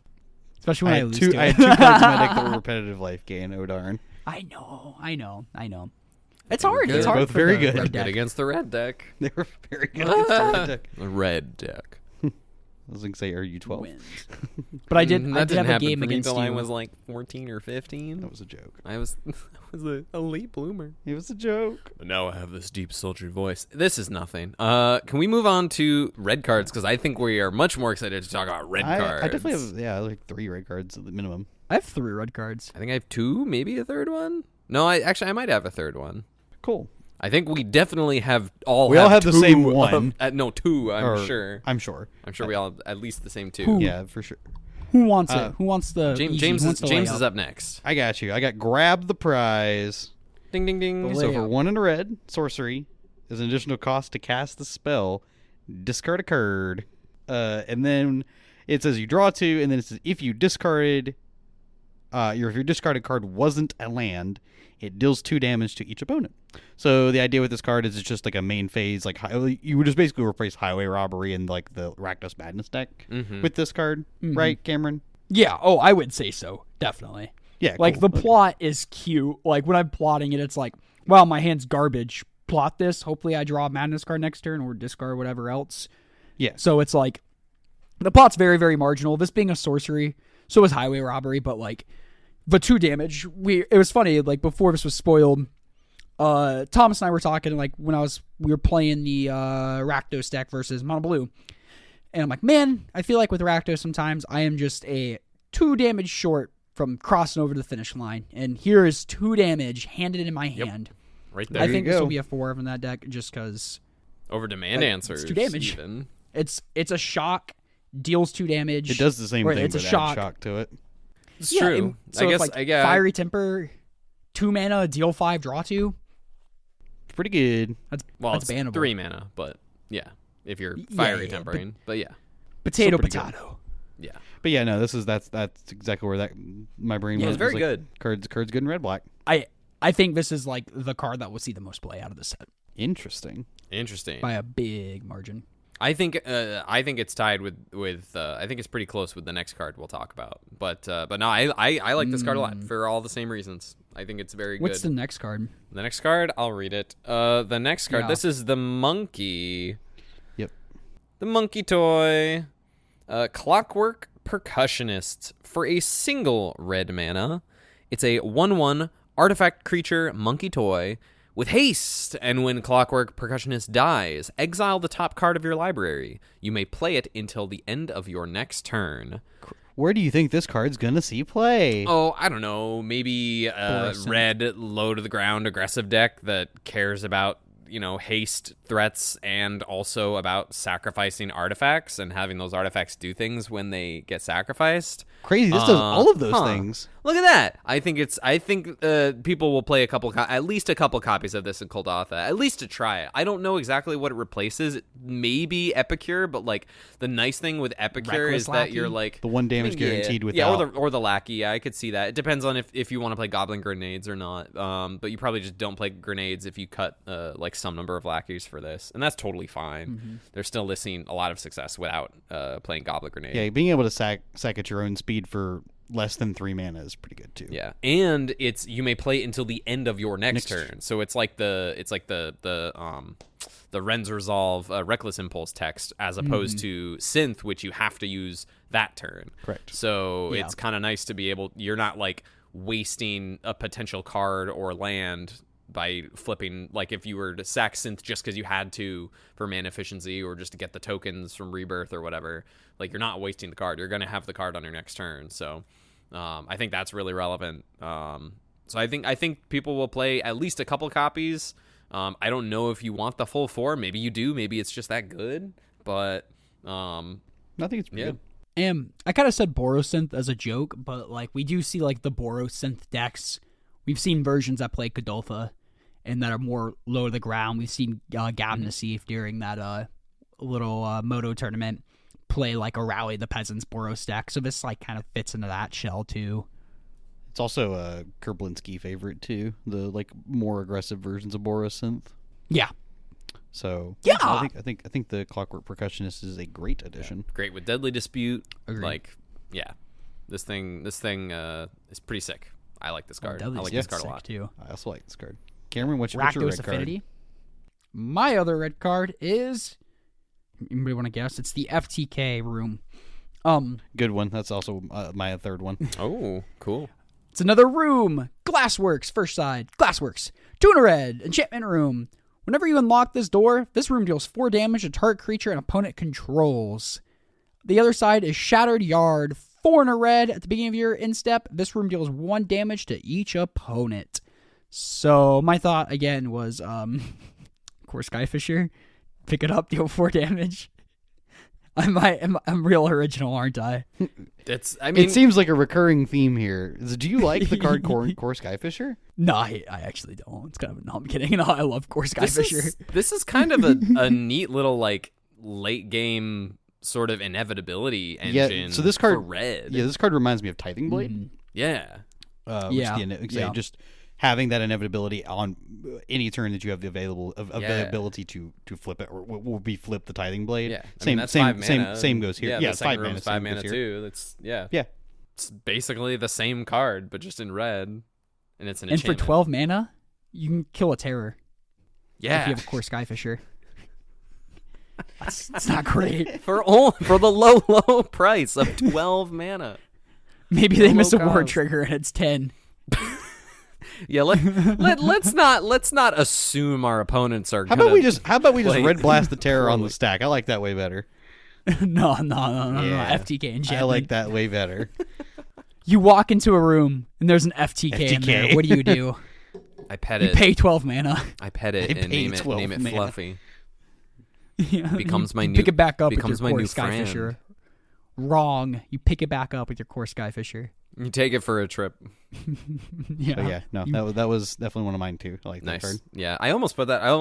Especially when I lose to it. I had two cards in my deck that were repetitive life gain, oh darn. I know. It's hard. It's hard. Both very good. Red deck against the red deck. They were very good against the red deck. The red deck. I was going to say, are you 12? But I did have happen a game for me against until you. I was like 14 or 15. That was a joke. I was a late bloomer. It was a joke. But now I have this deep, sultry voice. This is nothing. Can we move on to red cards? Because I think we are much more excited to talk about red cards. I definitely have, like 3 red cards at the minimum. I have 3 red cards. I think I have 2, maybe a third one. No, I might have a third one. Cool. I think we definitely have We all have the same 2 one. No, 2. I'm sure. I'm sure. I'm sure we all have at least the same 2. Who? Yeah, for sure. Who wants it? Who wants the James is up next. I got you. I got grab the prize. Ding ding ding. So for 1 in a red, sorcery is an additional cost to cast the spell. Discard a card, and then it says you draw 2, and then it says if you discarded, if your discarded card wasn't a land, it deals 2 damage to each opponent. So the idea with this card is it's just like a main phase, like you would just basically replace Highway Robbery and like the Rakdos Madness deck with this card, right, Cameron? Yeah. Oh, I would say so. Definitely. Yeah. Like cool. the plot is cute. Like when I'm plotting it, it's like, wow, my hand's garbage. Plot this. Hopefully, I draw a Madness card next turn or discard whatever else. Yeah. So it's like the plot's very, very marginal. This being a sorcery, so is Highway Robbery, but like the 2 damage. It was funny. Like before this was spoiled, Thomas and I were talking like when we were playing the Rakdos deck versus Mono Blue, and I'm like, man, I feel like with Rakdos sometimes I am just a 2 damage short from crossing over the finish line, and here is 2 damage handed in my hand. Right there. I think this will be a 4 in that deck just because over demand answers. It's 2 damage. Even. It's a shock, deals 2 damage. It does the same thing. It's a shock to it. It's true. So I guess. Like Fiery Temper, 2 mana, deal 5, draw 2. It's pretty good. That's it's bannable. 3 mana, but yeah, if you're Fiery Tempering, but yeah, potato. Yeah. But yeah, no, that's exactly where my brain was. It's very like, good. Cards good in red black. I think this is like the card that will see the most play out of the set Interesting. by a big margin. I think it's tied with I think it's pretty close with the next card we'll talk about. But no, I like this card a lot for all the same reasons. I think it's very good. What's the next card? The next card, I'll read it. The next card, this is the monkey. Yep. The monkey toy. Clockwork Percussionist. For a single red mana, it's a 1/1 artifact creature monkey toy with haste, and when Clockwork Percussionist dies, exile the top card of your library. You may play it until the end of your next turn. Where do you think this card's gonna see play? Oh, I don't know. Maybe Fluorescent. red, low to the ground, aggressive deck that cares about, haste threats and also about sacrificing artifacts and having those artifacts do things when they get sacrificed. Crazy! This does all of those things. Look at that. I think people will play at least a couple copies of this in Kuldotha, at least to try it. I don't know exactly what it replaces. It may be Epicure, but like the nice thing with Epicure Reckless is that Lackey? you're like The 1 damage guaranteed without. or the Lackey. Yeah, I could see that. It depends on if you want to play Goblin Grenades or not. But you probably just don't play grenades if you cut like some number of Lackeys for this, and that's totally fine. Mm-hmm. They're still listing a lot of success without playing Goblin Grenade. Yeah, being able to sack at your own speed for less than 3 mana is pretty good too. Yeah, and you may play it until the end of your next turn. So it's like the Ren's Resolve Reckless Impulse text as opposed to Synth, which you have to use that turn. Correct. So Yeah. it's kind of nice to be able. You're not like wasting a potential card or land by flipping, like if you were to sack Synth just because you had to for mana efficiency or just to get the tokens from Rebirth or whatever. Like you're not wasting the card. You're going to have the card on your next turn. So I think that's really relevant. So I think people will play at least a couple copies. I don't know if you want the full 4. Maybe you do. Maybe it's just that good. But I think it's pretty good. And I kind of said Borosynth as a joke, but like we do see like the Borosynth decks. We've seen versions that play Godolpha and that are more low to the ground. We've seen Gabnasif during that little Moto tournament play like a Rally the Peasants Boros deck. So this like kind of fits into that shell too. It's also a Kerblinski favorite too. The like more aggressive versions of Borosynth. Yeah. So Yeah. I think the Clockwork Percussionist is a great addition. great with Deadly Dispute. Agreed. Like, yeah, this thing is pretty sick. I like this card. I Deadly like Dispute this card a sick, lot. too. I also like this card. Cameron, what's your red Rakdos card? Affinity. My other red card is, anybody want to guess? It's the FTK room. Good one. That's also my third one. Oh, cool. It's another room. Glassworks, first side. Glassworks. 2 and a red. Enchantment room. Whenever you unlock this door, this room deals 4 damage to target creature an opponent controls. The other side is Shattered Yard. 4 and a red. At the beginning of your instep, this room deals 1 damage to each opponent. So my thought again was, Core Skyfisher, pick it up, deal 4 damage. I'm real original, aren't I? It seems like a recurring theme here. Do you like the card Core Skyfisher? No, I actually don't. It's kind of, no, I'm kidding. No, I love Core Skyfisher. This is kind of a neat little like late game sort of inevitability engine. So this card, for red. Yeah, this card reminds me of Tithing Blade. Yeah. Just having that inevitability on any turn that you have the availability to flip it or will be flip the Tithing Blade. Yeah, that's 5 mana. Same goes here. Yeah, it's 5 mana. 5 mana too. That's yeah. It's basically the same card, but just in red, and it's an And for enchantment. 12 mana, you can kill a terror. Yeah, If you have a Core Skyfisher. It's not great. for the low price of 12 mana. Maybe they Low miss a war cost. trigger and it's 10. Yeah, let's not assume our opponents are. How about we just play red blast the terror on the poorly. stack? I like that way better. No. Yeah. FTK enchantment. I like that way better. You walk into a room and there's an FTK, in there. What do? I pet You it. pay 12 mana. I pet it I and pay name it 12 mana. Fluffy. Yeah. Becomes my You new- Pick it back up becomes with my your Core new Skyfisher. friend. Wrong. You pick it back up with your Core Skyfisher. You take it for a trip. Yeah. But yeah, no, that was definitely one of mine too. I like that Nice. card. Yeah, I almost put that on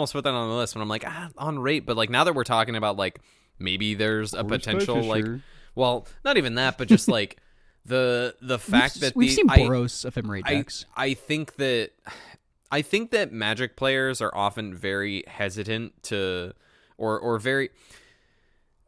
the list when I'm like on rate, but like now that we're talking about like maybe there's a Core potential like, Skyfisher. well, not even that, but just like the fact that we've seen Boros ephemerate decks. I think that Magic players are often very hesitant to or very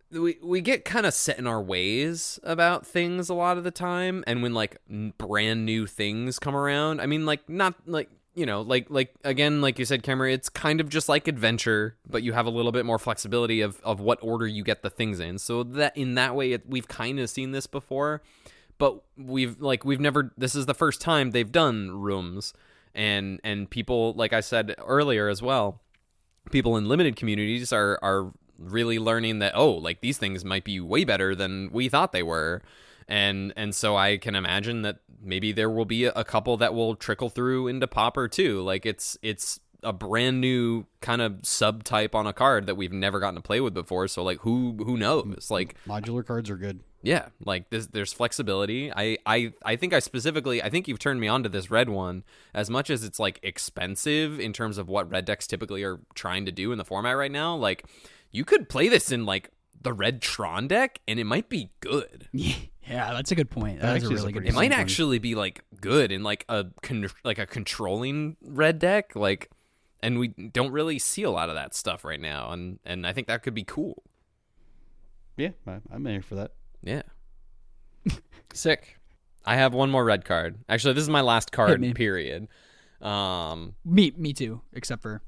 we get kind of set in our ways about things a lot of the time, and when like brand new things come around, I mean like not like like again, like you said, Cameron, it's kind of just like Adventure, but you have a little bit more flexibility of what order you get the things in. So that in that way, we've kind of seen this before, but we've never. This is the first time they've done rooms, and people, like I said earlier as well, people in limited communities are really learning that like these things might be way better than we thought they were. And so I can imagine that maybe there will be a couple that will trickle through into Pauper too. Like it's a brand new kind of subtype on a card that we've never gotten to play with before. So like who knows? Like modular cards are good. Yeah, like there's flexibility. I think I think you've turned me on to this red one. As much as it's like expensive in terms of what red decks typically are trying to do in the format right now, like you could play this in like the red Tron deck and it might be good. Yeah, that's a good point. That's a really good point. It might actually be like good in like a controlling red deck, like, and we don't really see a lot of that stuff right now, and I think that could be cool. Yeah, I'm here for that. Yeah. Sick. I have one more red card. Actually, this is my last card, period. Me too, except for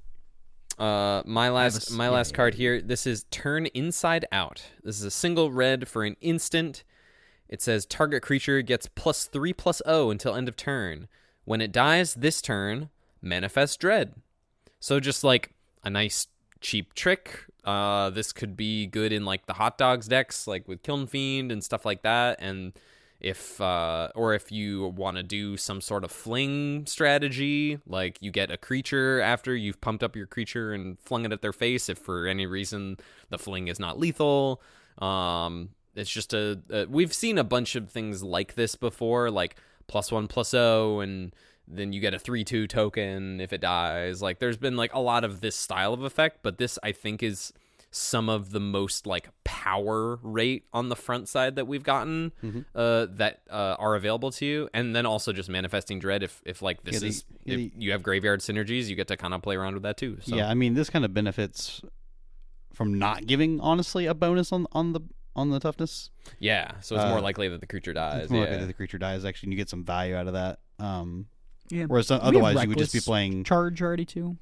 my last card here. This is Turn Inside Out. This is a single red for an instant. It says target creature gets +3/+0 until end of turn. When it dies this turn, manifest dread. So just like a nice cheap trick. This could be good in like the hot dogs decks, like with Kiln Fiend and stuff like that. And if you want to do some sort of fling strategy, like you get a creature after you've pumped up your creature and flung it at their face, if for any reason the fling is not lethal. It's just we've seen a bunch of things like this before, like +1/+0, and then you get a 3/2 token if it dies. Like there's been like a lot of this style of effect, but this I think is some of the most like power rate on the front side that we've gotten that are available to you. And then also just manifesting dread if like this if you have graveyard synergies, you get to kind of play around with that too. So. Yeah, I mean this kind of benefits from not giving honestly a bonus on the toughness. Yeah, so it's more likely that the creature dies. It's more likely that the creature dies actually, and you get some value out of that. Yeah. Whereas otherwise you would just be playing charge already too.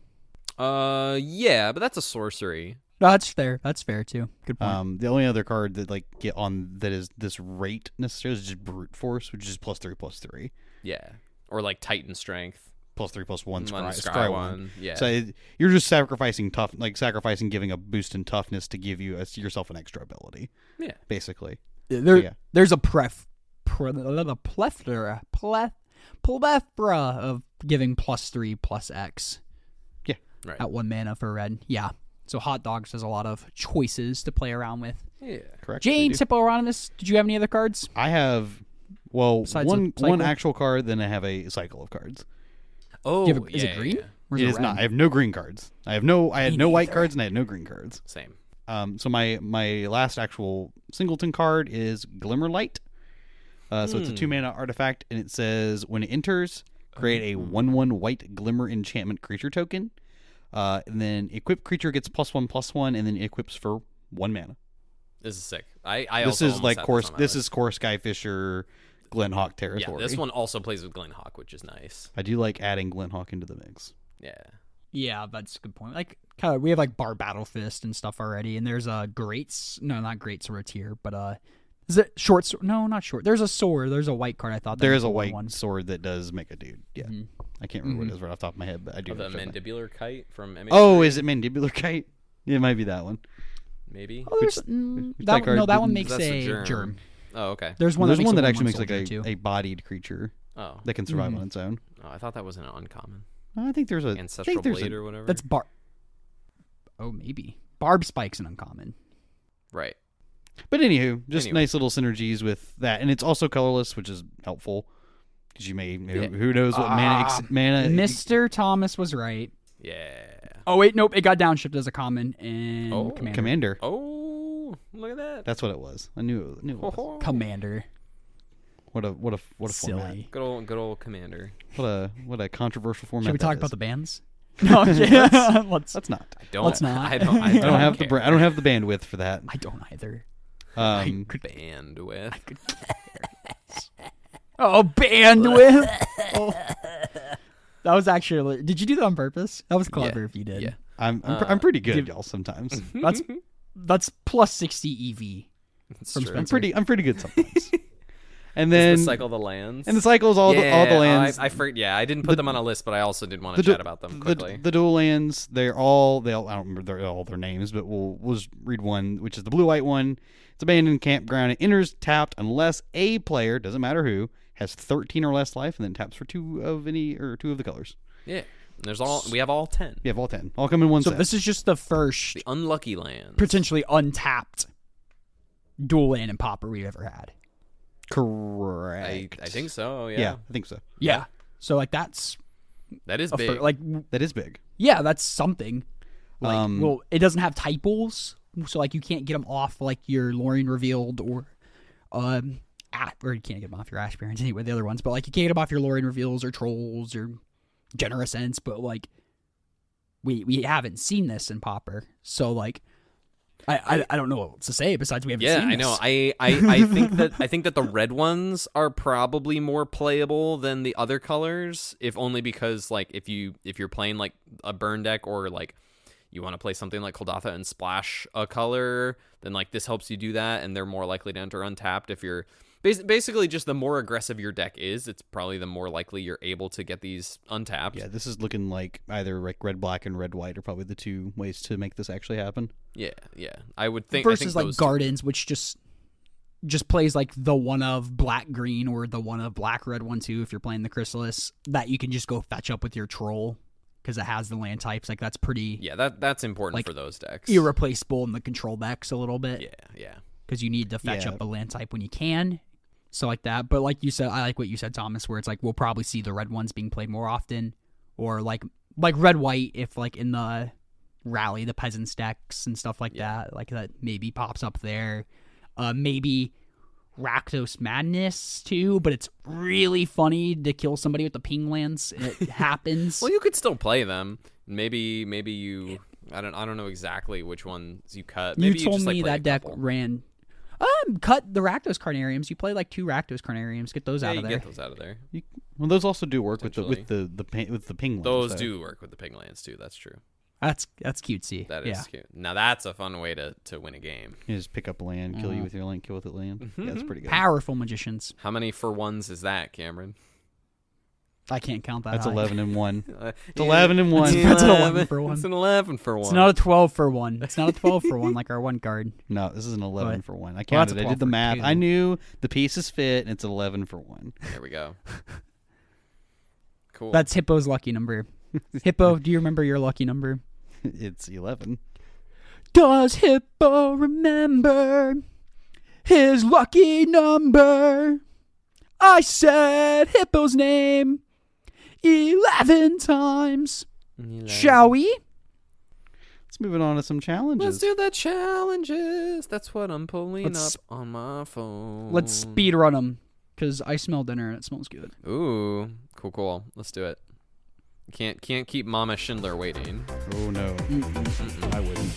Yeah, but that's a sorcery. No, that's fair. That's fair too. Good point. The only other card that like get on that is this rate necessarily is just brute force, which is +3/+3. Yeah, or like Titan Strength. +3/+1 scry one. Yeah. So you're just sacrificing giving a boost in toughness to give you yourself an extra ability. Yeah. Basically. There's a plethora of giving +3/+X. Yeah. Right. At 1 mana for red. Yeah. So hot dogs has a lot of choices to play around with. Yeah. Correct. James Hippo, did you have any other cards? I have one actual card, then I have a cycle of cards. Oh, is it green? It is not. I have no green cards. I had no white cards, and I had no green cards. Same. So my last actual singleton card is Glimmerlight. So it's a 2-mana artifact, and it says when it enters, create a 1/1 white glimmer enchantment creature token. And then equip creature gets +1/+1, and then it equips for 1 mana. This is sick. This is like Core Skyfisher, Glenhawk territory. Yeah, this one also plays with Glenhawk, which is nice. I do like adding Glenhawk into the mix. Yeah. Yeah, that's a good point. Like, kind of, we have like Bar Battle Fist and stuff already, and there's a not Great Sword tier, but is it short sword? No, not short. There's a sword. There's a white card. I thought there is a white sword that does make a dude. Yeah, I can't remember what it is right off the top of my head, but I do. The Mandibular Kite from MH3. Oh, is it Mandibular Kite? Yeah, it might be that one. Maybe. Oh, that one makes a germ. Oh, okay. There's one that actually makes like a bodied creature. Oh. That can survive on its own. Oh, I thought that was an uncommon. I think there's a Ancestral Blade or whatever. That's Oh, maybe Barb Spike's an uncommon. Right. But anywho, nice little synergies with that, and it's also colorless, which is helpful because who knows what mana. Mr. Thomas was right. Yeah. Oh wait, nope. It got downshifted as a common and Commander. Oh, look at that. That's what it was. I knew it was. Commander. What a silly. format. Good old Commander. What a controversial format. Should we talk about the bands? No, let's not. Let's not. I don't have the bandwidth for that. I don't either. Bandwidth. I could care. Oh, bandwidth. Oh. That was actually. Did you do that on purpose? That was clever if you did. Yeah. I'm pretty good, y'all. Sometimes that's +60 EV. That's from true. Spencer. I'm pretty good sometimes. And then the cycle the lands. And the cycles all the lands. I didn't put them on a list, but I also did want to chat about them quickly. The dual lands, they all I don't remember all their names, but we'll just read one, which is the blue-white one. It's abandoned campground. It enters tapped unless a player, doesn't matter who, has 13 or less life, and then taps for two of the colors. Yeah. We have all 10. We have all 10. All come in one set. So this is just the first The unlucky lands. potentially untapped dual land and Pauper we've ever had. Correct. I think so, Yeah, I think so. Yeah. So like that is big. That is big. yeah, that's something. Well, it doesn't have typos, so like you can't get them off like your Lorien Revealed or you can't get them off your Ash Barons anyway, the other ones, but like you can't get them off your Lorien Reveals or Trolls or Generous Ents, but like we haven't seen this in Pauper, so like I don't know what to say besides we haven't seen this. Yeah, I know. I think that the red ones are probably more playable than the other colors, if only because like if you're playing like a burn deck or like you want to play something like Koldatha and splash a color, then like this helps you do that, and they're more likely to enter untapped. If you're basically just the more aggressive your deck is, it's probably the more likely you're able to get these untapped. Yeah, this is looking like either like red-black and red-white are probably the two ways to make this actually happen. Yeah. I would think versus I think like Gardens, which just plays like the one of black-green or the one of black-red one too. If you're playing the Chrysalis, that you can just go fetch up with your Troll because it has the land types. Like that's pretty. Yeah, that's important like, for those decks. Irreplaceable in the control decks a little bit. Yeah. Because you need to fetch up a land type when you can. So like that, but like you said, I like what you said, Thomas, where it's like we'll probably see the red ones being played more often, or like red white if like in the rally the peasants decks and stuff like that, like that maybe pops up there. Maybe Rakdos Madness too, but it's really funny to kill somebody with the ping lands. It happens. Well, you could still play them. Maybe you. I don't know exactly which ones you cut. Maybe you told just, me play that a deck couple. ran. Cut the Rakdos Carnariums. You play like 2 Rakdos Carnariums. Get those out of there. Get those out of there. Well, those also do work with the ping lands. Those do work with the ping lands too. That's true. That's cutesy. That is cute. Now that's a fun way to win a game. You just pick up land, kill you with your land, kill with it land. Yeah, that's pretty good. Powerful magicians. How many for ones is that, Cameron? I can't count that. That's high. 11 and 1. It's 11 and 1. That's an 11 for 1. It's an 11 for 1. It's not a 12 for 1. It's not a 12 for 1 like our one card. No, this is an 11 for 1. I Well, that's counted. a I 12 did the for math. 2. I knew the pieces fit, and it's 11 for 1. There we go. Cool. That's Hippo's lucky number. Hippo, do you remember your lucky number? It's 11. Does Hippo remember his lucky number? I said Hippo's name 11 times. 11. Shall we? Let's move it on to some challenges. Let's do the challenges. That's what I'm pulling up on my phone. Let's speed run them because I smell dinner and it smells good. Ooh, cool. Let's do it. Can't keep Mama Schindler waiting. Oh, no. I wouldn't.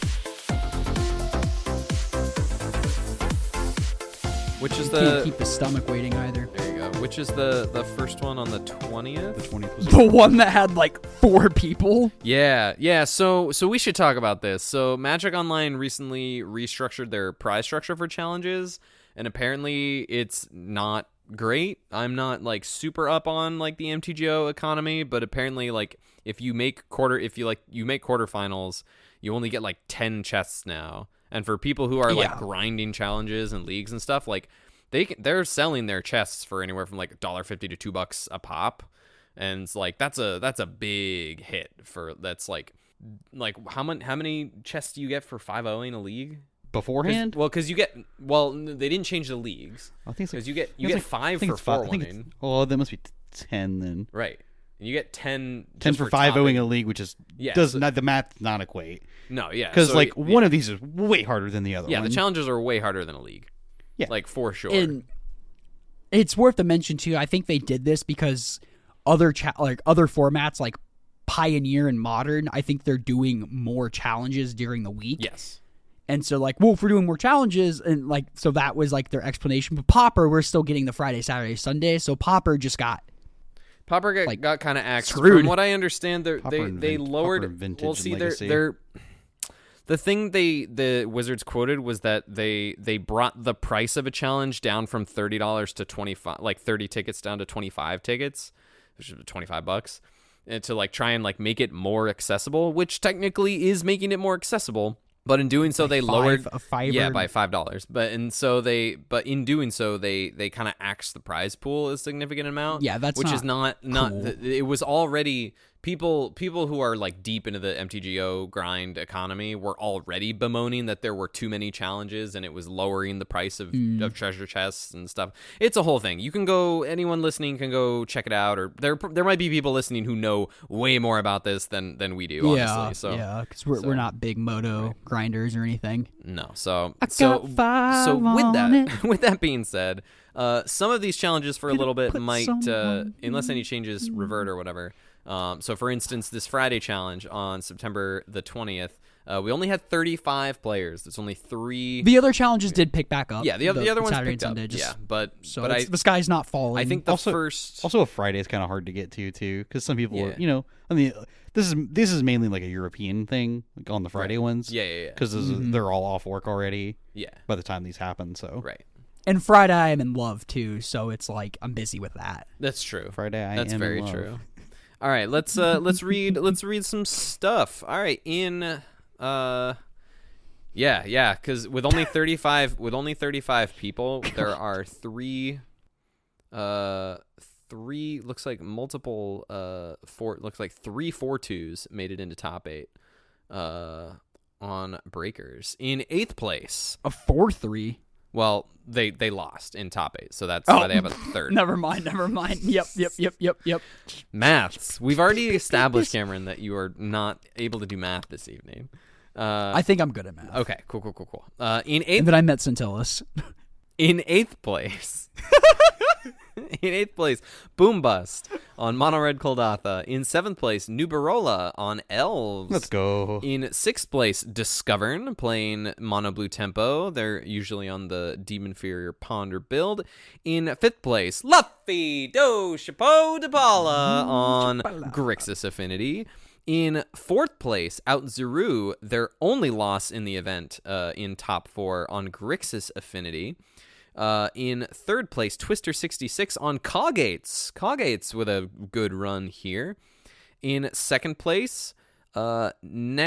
Which is Can't keep the stomach waiting either. There you go. Which is the first one on the 20th? The 20th was The one that had like 4 people. Yeah. So we should talk about this. So Magic Online recently restructured their prize structure for challenges, and apparently it's not great. I'm not like super up on like the MTGO economy, but apparently like if you make quarterfinals, you only get like 10 chests now. And for people who are like grinding challenges and leagues and stuff, like they're selling their chests for anywhere from like $1.50 to $2 a pop. And it's like that's a big hit for that's like how many chests do you get for 5-0ing a league? beforehand. Because they didn't change the leagues. I think because you get 5 for 4-1. Oh, that must be 10 then. Right. And you get 10 for 5-0ing a league, which is the math not equate. No, yeah. Because one of these is way harder than the other one. Yeah, the challenges are way harder than a league. Yeah. Like for sure. And it's worth a mention too. I think they did this because other formats like Pioneer and Modern, I think they're doing more challenges during the week. Yes. And so if we're doing more challenges, and so that was like their explanation. But Pauper, we're still getting the Friday, Saturday, Sunday. So Pauper just got got kind of axed. Screwed. From what I understand, they lowered. Vintage Well, see, Legacy. the The thing the Wizards quoted was that they brought the price of a challenge down from $30 to 25, like 30 tickets down to 25 tickets, which is $25, and to like try and like make it more accessible, which technically is making it more accessible. But in doing so, they lowered by $5. But in doing so, they kind of axed the prize pool a significant amount. Yeah, that's which is not cool. It was already people who are like deep into the MTGO grind economy were already bemoaning that there were too many challenges and it was lowering the price of treasure chests and stuff. It's a whole thing. You can go. Anyone listening can go check it out, or there might be people listening who know way more about this than we do. Honestly, so because we're not big Moto grinders or anything. No, so with that with that being said, some of these challenges for a little bit might, unless any changes revert or whatever. So for instance, this Friday challenge on September the 20th, we only had 35 players. There's only 3. The other challenges did pick back up. Yeah, the other ones Saturday picked and Sunday, up. just, Yeah, but the sky's not falling. I think Also a Friday is kind of hard to get to too, because some people are, I mean, this is mainly like a European thing, like on the Friday ones. Yeah. Because they're all off work already. Yeah. By the time these happen, so right. And Friday I am in love too, so it's like I'm busy with that. That's true. Friday That's am very in love. true. All right, let's read some stuff. All right, because with only 35 people, there are three looks like multiple 3 4-2s made it into top 8 on breakers. In 8th place, A 4-3. well, they lost in top 8, so that's why they have a third. Never mind. Yep. Maths. We've already established, Cameron, that you are not able to do math this evening. I think I'm good at math. Okay, cool. In And then I met Scintillus. In 8th place. In 8th place, Boom Bust on Mono Red Koldatha. In 7th place, Nubarola on Elves. Let's go. In 6th place, Duskmourn playing Mono Blue Tempo. They're usually on the Demon Inferior Ponder build. In 5th place, Luffy Do Chapeau Depala on Grixis Affinity. In 4th place, Out Zuru, their only loss in the event in top 4 on Grixis Affinity. In 3rd place, Twister66 on Coggates with a good run here. In 2nd place, Nascimento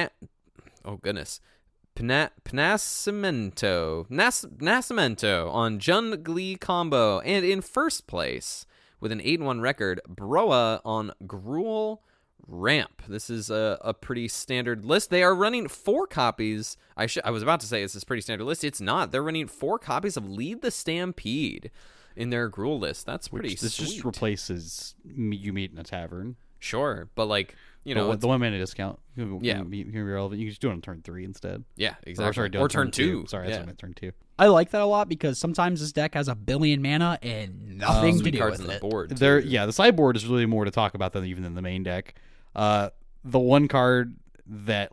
on Junglee Combo. And in 1st place, with an 8-1 record, Broa on Gruel Ramp. This is a pretty standard list. They are running 4 copies. I was about to say it's a pretty standard list. It's not. They're running 4 copies of Lead the Stampede in their Gruel list. That's pretty sweet. This just replaces You Meet in a Tavern. Sure, but like, the 1 minute discount. Yeah. Can be relevant. You can just do it on turn 3 instead. Yeah, exactly. Or turn 2. Sorry, that's what I meant, turn 2. I like that a lot because sometimes this deck has a billion mana and nothing to do cards with on it. the board. The sideboard is really more to talk about than even in the main deck. The one card that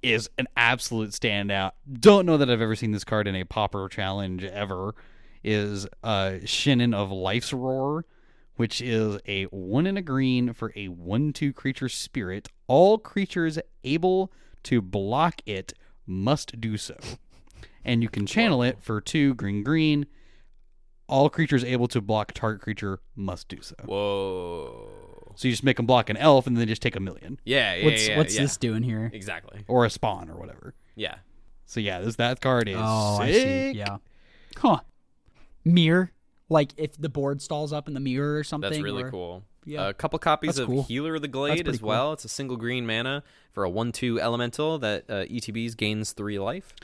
is an absolute standout. Don't know that I've ever seen this card in a Pauper challenge ever. Is Shinnin of Life's Roar, which is a 1 and a green for a 1/2 creature spirit. All creatures able to block it must do so, and you can channel it for 2 green. All creatures able to block target creature must do so. Whoa. So you just make them block an elf and then just take 1,000,000. Yeah. What's this doing here? Exactly. Or a spawn or whatever. Yeah. So yeah, that card is sick. I see. Yeah. Huh. Mirror. Like if the board stalls up in the mirror or something. That's really cool. Yeah. A couple copies That's of cool. Healer of the Glade as well. It's a single green mana for a 1/2 elemental that ETBs gains 3 life.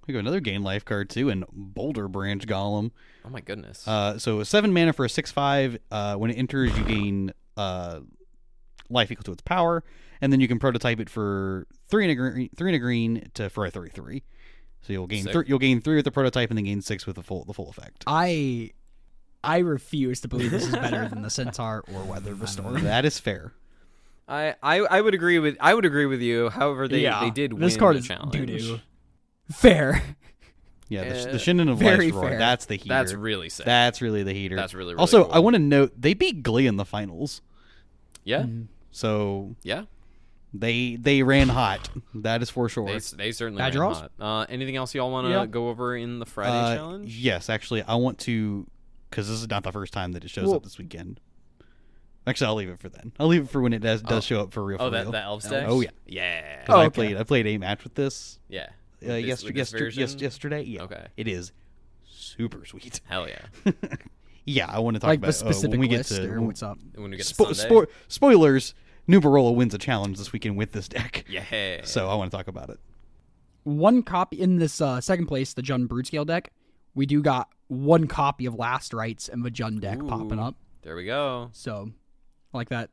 We got another gain life card too, and Boulder Branch Golem. Oh my goodness. So 7 mana for a 6/5. When it enters, you gain life equal to its power, and then you can prototype it for 3 and a green for a 3/3. So you'll gain 3 with the prototype, and then gain 6 with the full effect. I refuse to believe this is better than the Centaur or Weather Restorer. That is fair. I would agree with you. However, they did win this card the is challenge. doo-doo. Fair. Yeah, the Shinnin of very Life's Roar. fair. That's the heater. That's really sick. That's really the heater. That's really also, cool. I want to note they beat Glee in the finals. Yeah. So Yeah. They ran hot. That is for sure. They certainly Bad ran draws? hot. Anything else y'all want to Yeah. go over in the Friday challenge? Yes, actually, I want to, because this is not the first time that it shows up this weekend. Actually, I'll leave it for then. I'll leave it for when it does show up for real. Oh, for real. that elves deck? Oh yeah. Yeah. 'Cause I okay. played a match with this. Yeah. Yesterday. Yeah. Okay. It is super sweet. Hell yeah. Yeah, I want to talk Like about the specific when we get list, to or what's up? When we get to Sunday. spoilers. Nubarola wins a challenge this weekend with this deck. Yeah. So I want to talk about it. One copy in this second place, the Jund Brood-Scale deck. We do got one copy of Last Rites and the Jund deck popping up. There we go. So, like that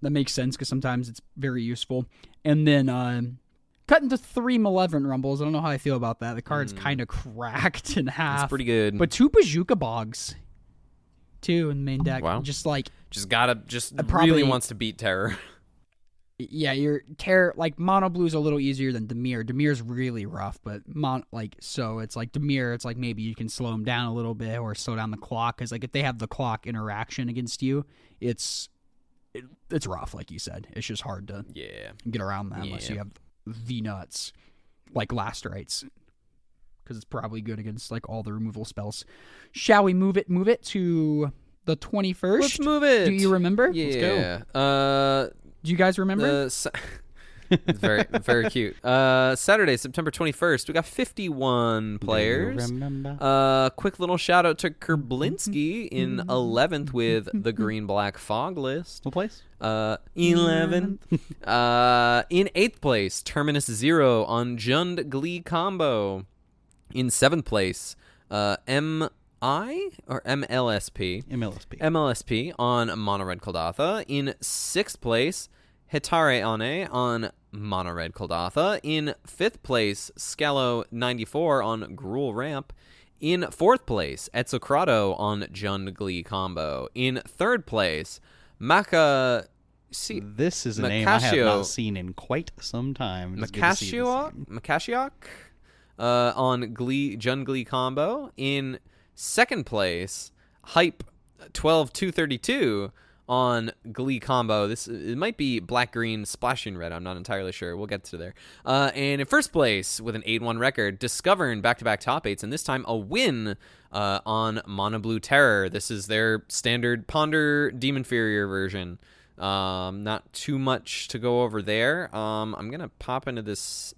makes sense because sometimes it's very useful. And then cut into 3 Malevolent Rumbles. I don't know how I feel about that. The card's kind of cracked in half. That's pretty good. But 2 Bazooka Bogs, too, in the main deck. Wow. Just like, really probably- wants to beat Terror. yeah, your Terror, like Mono Blue's a little easier than Dimir. Dimir's really rough, but so it's like Dimir, it's like maybe you can slow him down a little bit or slow down the clock because like if they have the clock interaction against you, it's rough, like you said. It's just hard to get around that unless you have the nuts like Last Rites, because it's probably good against like all the removal spells. Shall we move it to the 21st? Let's move it. Do you remember? Yeah. Let's go. Do you guys remember? It's very, very cute. Saturday, September 21st, we got 51 players. Quick little shout out to Kerblinski in 11th with the Green-Black Fog list. What place? 11th. In 8th place, Terminus Zero on Jund Glee Combo. In 7th place, MI or MLSP? MLSP on Mono Red Koldatha. In 6th place, Hitare Ane on Mono Red Koldatha. In 5th place, Scalo 94 on Gruul Ramp. In 4th place, Etsukrado on Jund Glee Combo. In 3rd place, This is a name I have not seen in quite some time. Makashiok on Jund Glee Combo. In 2nd place, Hype 12232 on Glee Combo. It might be black, green, splashing red. I'm not entirely sure. We'll get to there. And in 1st place with an 8-1 record, Discovering back-to-back top 8s, and this time a win on Mono Blue Terror. This is their standard Ponder Demon Furier version. Not too much to go over there. I'm gonna pop into this.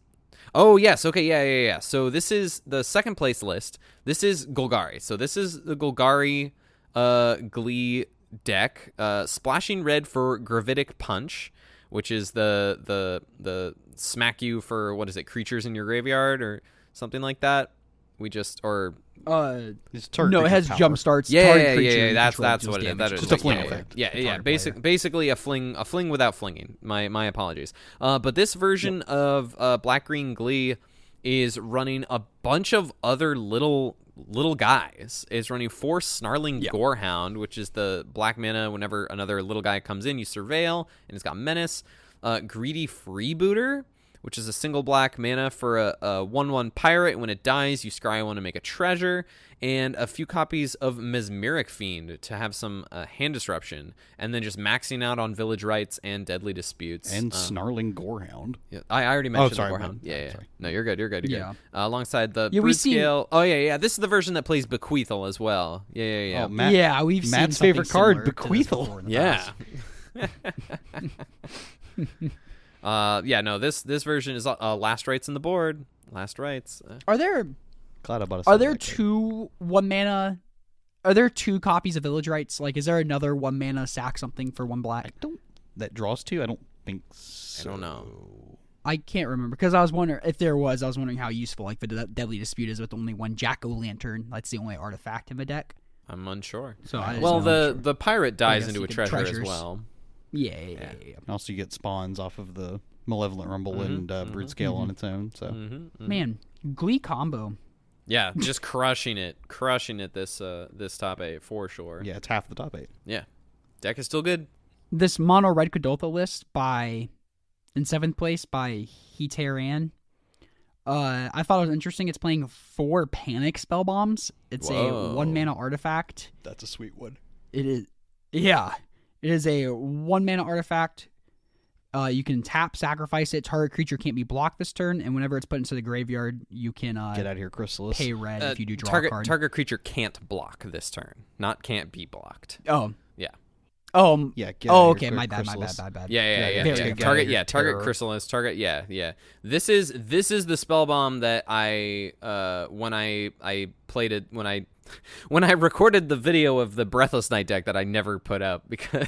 Oh yes, okay, yeah. So this is the 2nd place list. This is Golgari. So this is the Golgari Glee deck. Splashing red for Gravitic Punch, which is the smack you for, what is it, creatures in your graveyard or something like that. It has jump starts. Yeah. That's what it is. That is just a fling effect. Yeah. Basically a fling without flinging. My apologies. But this version of Black Green Glee is running a bunch of other little guys. It's running 4 Snarling Gorehound, which is the black mana. Whenever another little guy comes in, you surveil, and it's got Menace. Greedy Freebooter, which is a single black mana for a 1/1 pirate. When it dies, you scry one to make a treasure, and a few copies of Mesmeric Fiend to have some hand disruption, and then just maxing out on Village Rites and Deadly Disputes. And Snarling Gorehound. Yeah, I already mentioned sorry, the Gorehound. Yeah. Sorry. No, you're good. You're good. Alongside the Yeah, Brood Scale. Oh, yeah. This is the version that plays Bequeathal as well. Yeah. Oh, we've seen Matt's something favorite card, similar to this Bequeathal. before in the Yeah. past. This version is Last Rites in the board. Last Rites. Are there Glad I bought a Are there deck. 2 1 mana? Are there 2 copies of Village Rites? Like, is there another 1 mana sack something for 1 black? That draws 2? I don't think so. I don't know. I can't remember because I was wondering if there was. I was wondering how useful like the Deadly Dispute is with only 1 Jack-o'-lantern. That's the only artifact in the deck. I'm unsure. So I the pirate dies guess into you a could treasure as treasures. well. Yeah. And also, you get spawns off of the Malevolent Rumble and Brood Scale on its own. So Man, Glee combo. Yeah, just crushing it this top 8 for sure. yeah, it's half the top 8. Yeah. Deck is still good. This mono red Kadotha list in 7th place by Hitaran. I thought it was interesting. It's playing 4 Panic Spell Bombs. It's Whoa. a 1 mana artifact. That's a sweet one. It is. Yeah. It is a 1 mana artifact. You can tap, sacrifice it. Target creature can't be blocked this turn, and whenever it's put into the graveyard, you can Get out of here, Chrysalis. pay red if you do draw target, a card. Target creature can't block this turn. Not can't be blocked. Oh. Yeah. Oh. Yeah. Get out Oh, of here, okay. My bad. Chrysalis. Yeah. Very good. Target, Your target terror. Chrysalis. Target, yeah. This is the spell bomb that I when I played it when I recorded the video of the Breathless Night deck that I never put up because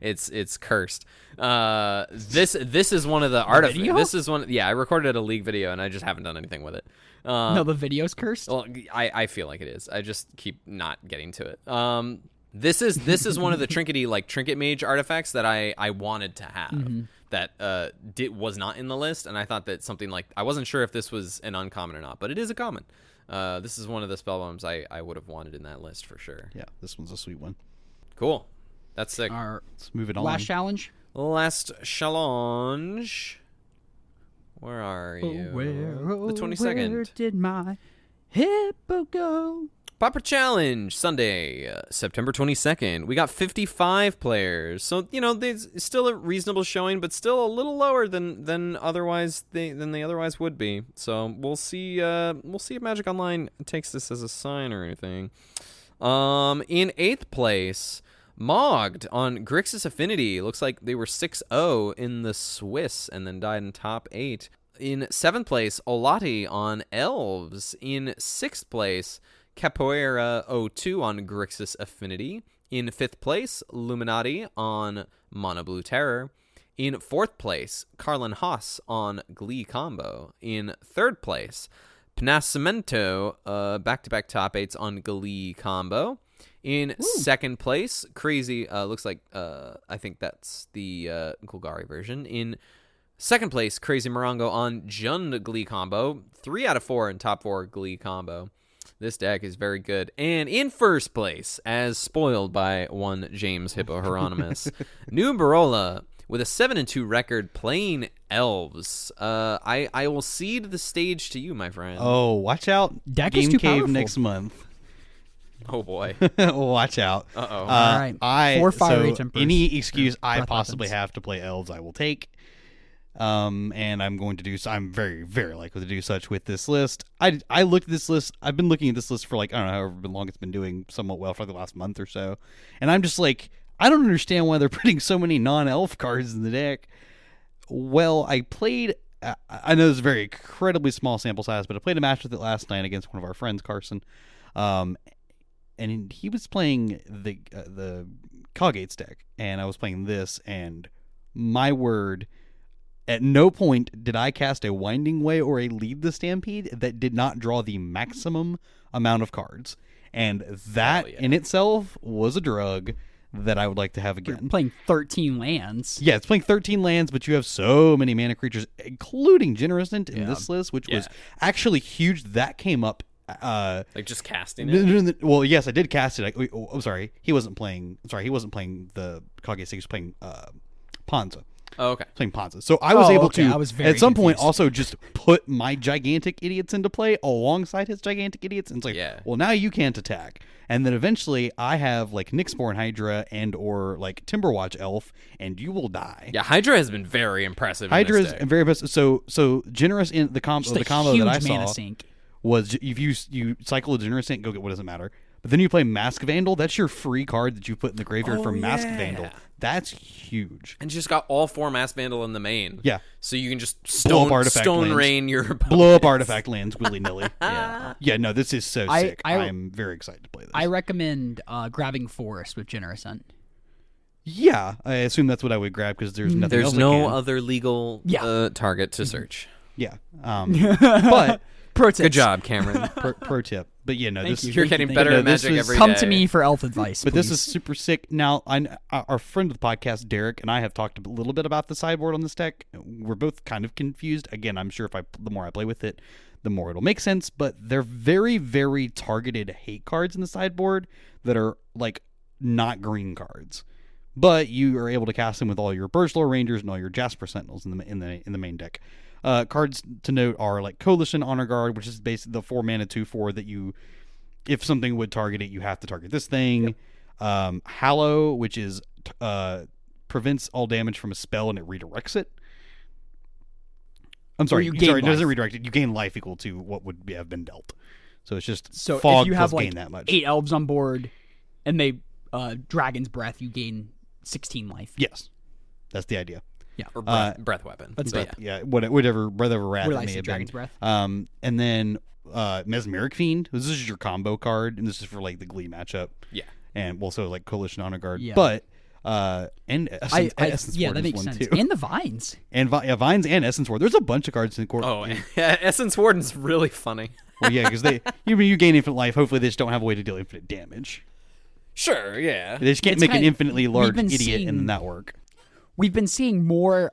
it's cursed. This is one of the artifacts. video? This is one. Yeah, I recorded a league video and I just haven't done anything with it. No, the video's cursed. Well, I feel like it is. I just keep not getting to it. This is one of the trinket mage artifacts that I wanted to have that was not in the list, and I thought that something like I wasn't sure if this was an uncommon or not, but it is a common. This is one of the spell bombs I would have wanted in that list for sure. Yeah, this one's a sweet one. Cool. That's sick. Our Let's move it on. last challenge. Last challenge. Where are you? The 22nd. Where did my hippo go? Pauper Challenge, Sunday, September 22nd. We got 55 players. So, there's still a reasonable showing, but still a little lower than they otherwise would be. So, we'll see if Magic Online takes this as a sign or anything. In 8th place, Mogged on Grixis Affinity. Looks like they were 6-0 in the Swiss and then died in top 8. In 7th place, Olati on Elves. In 6th place, Capoeira 02 on Grixis Affinity. In 5th place, Luminati on Mono Blue Terror. In 4th place, Carlin Haas on Glee Combo. In 3rd place, Panacimento, back-to-back top 8s on Glee Combo. In 2nd place, Crazy, looks like, I think that's the Golgari version. In 2nd place, Crazy Morongo on Jund Glee Combo. 3 out of 4 in top 4 Glee Combo. This deck is very good. And in 1st place, as spoiled by one James Hippo Hieronymus, New Barola with a 7-2 record playing Elves. I will cede the stage to you, my friend. Oh, watch out. Deck Game is too Cave powerful. next month. Oh boy. Watch out. Uh-oh. All right. 4 Fire Rage Emperors. Any excuse I Breath possibly weapons. have to play Elves, I will take. And I'm going to do so. I'm very, very likely to do such with this list. I looked at this list. I've been looking at this list for I don't know however long it's been doing somewhat well for the last month or so. And I'm just like, I don't understand why they're putting so many non-elf cards in the deck. Well, I played. I know it's a very incredibly small sample size, but I played a match with it last night against one of our friends, Carson. And he was playing the Coggates deck, and I was playing this, and my word, at no point did I cast a Winding Way or a Lead the Stampede that did not draw the maximum amount of cards. And that in itself was a drug that I would like to have again. You're playing 13 lands. Yeah, it's playing 13 lands, but you have so many mana creatures, including Generosant in this list, which was actually huge. That came up. Like just casting it? Well, yes, I did cast it. I'm sorry. He wasn't playing. I'm sorry, he wasn't playing the Kage. He was playing Ponza. Oh, okay. Playing Ponza. So I was able to, I was very at some point, confused. also just put my Gigantic Idiots into play alongside his Gigantic Idiots. And it's like, well, now you can't attack. And then eventually I have like Nyxborn Hydra and or like Timberwatch Elf, and you will die. Yeah, Hydra has been very impressive. Hydra in is this deck. very best. So generous in the combo. Just The a combo huge that I mana saw sink. was if you cycle a Generous Ink, go get what doesn't matter. But then you play Mask Vandal. That's your free card that you put in the graveyard from Mask Vandal. That's huge. And you just got all 4 Mass Vandal in the main. Yeah. So you can just Blow up artifact stone lands. rain your opponents. Blow up artifact lands willy nilly. Yeah, no, this is so sick. I- I'm very excited to play this. I recommend grabbing Forest with Generosant. Yeah, I assume that's what I would grab because there's nothing else There's no I can. other legal target to search. Yeah. But Pro tips. Good job, Cameron. pro tip. But yeah, no, this You're getting Thank better you. at No, this Magic was- every day. Come to me for elf advice. But this please. is super sick. Now, our friend of the podcast, Derek, and I have talked a little bit about the sideboard on this deck. We're both kind of confused. Again, I'm sure the more I play with it, the more it'll make sense. But they're very, very targeted hate cards in the sideboard that are like not green cards. But you are able to cast them with all your Burslore Rangers and all your Jasper Sentinels in the main deck. Cards to note are like Coalition, Honor Guard, which is basically the 4 mana 2/4 that you, if something would target it, you have to target this thing. Hallow, which is prevents all damage from a spell and it redirects it. I'm sorry, you gain it doesn't life. redirect it. You gain life equal to what would have been dealt. So it's just So fog if you plus have gain like that much. 8 elves on board, and they Dragon's Breath, you gain 16 life. Yes, that's the idea. Yeah. Or breath weapon. That's But it. yeah. Yeah, whatever wrath What did it I may say? have Dragon's been. Breath. And then Mesmeric Fiend. This is your combo card, and this is for like the Glee matchup. Yeah. And also like Coalition Honor Guard. Yeah. But and Essence Yeah, Ward that is makes one sense. too. And the vines. And Vines and Essence Ward. There's a bunch of cards in the court. Oh, yeah, Essence Warden's really funny. Well, yeah, because you gain infinite life. Hopefully, they just don't have a way to deal infinite damage. Sure, yeah. They just can't It's make an kinda- infinitely large been idiot seeing- and then that work. We've been seeing more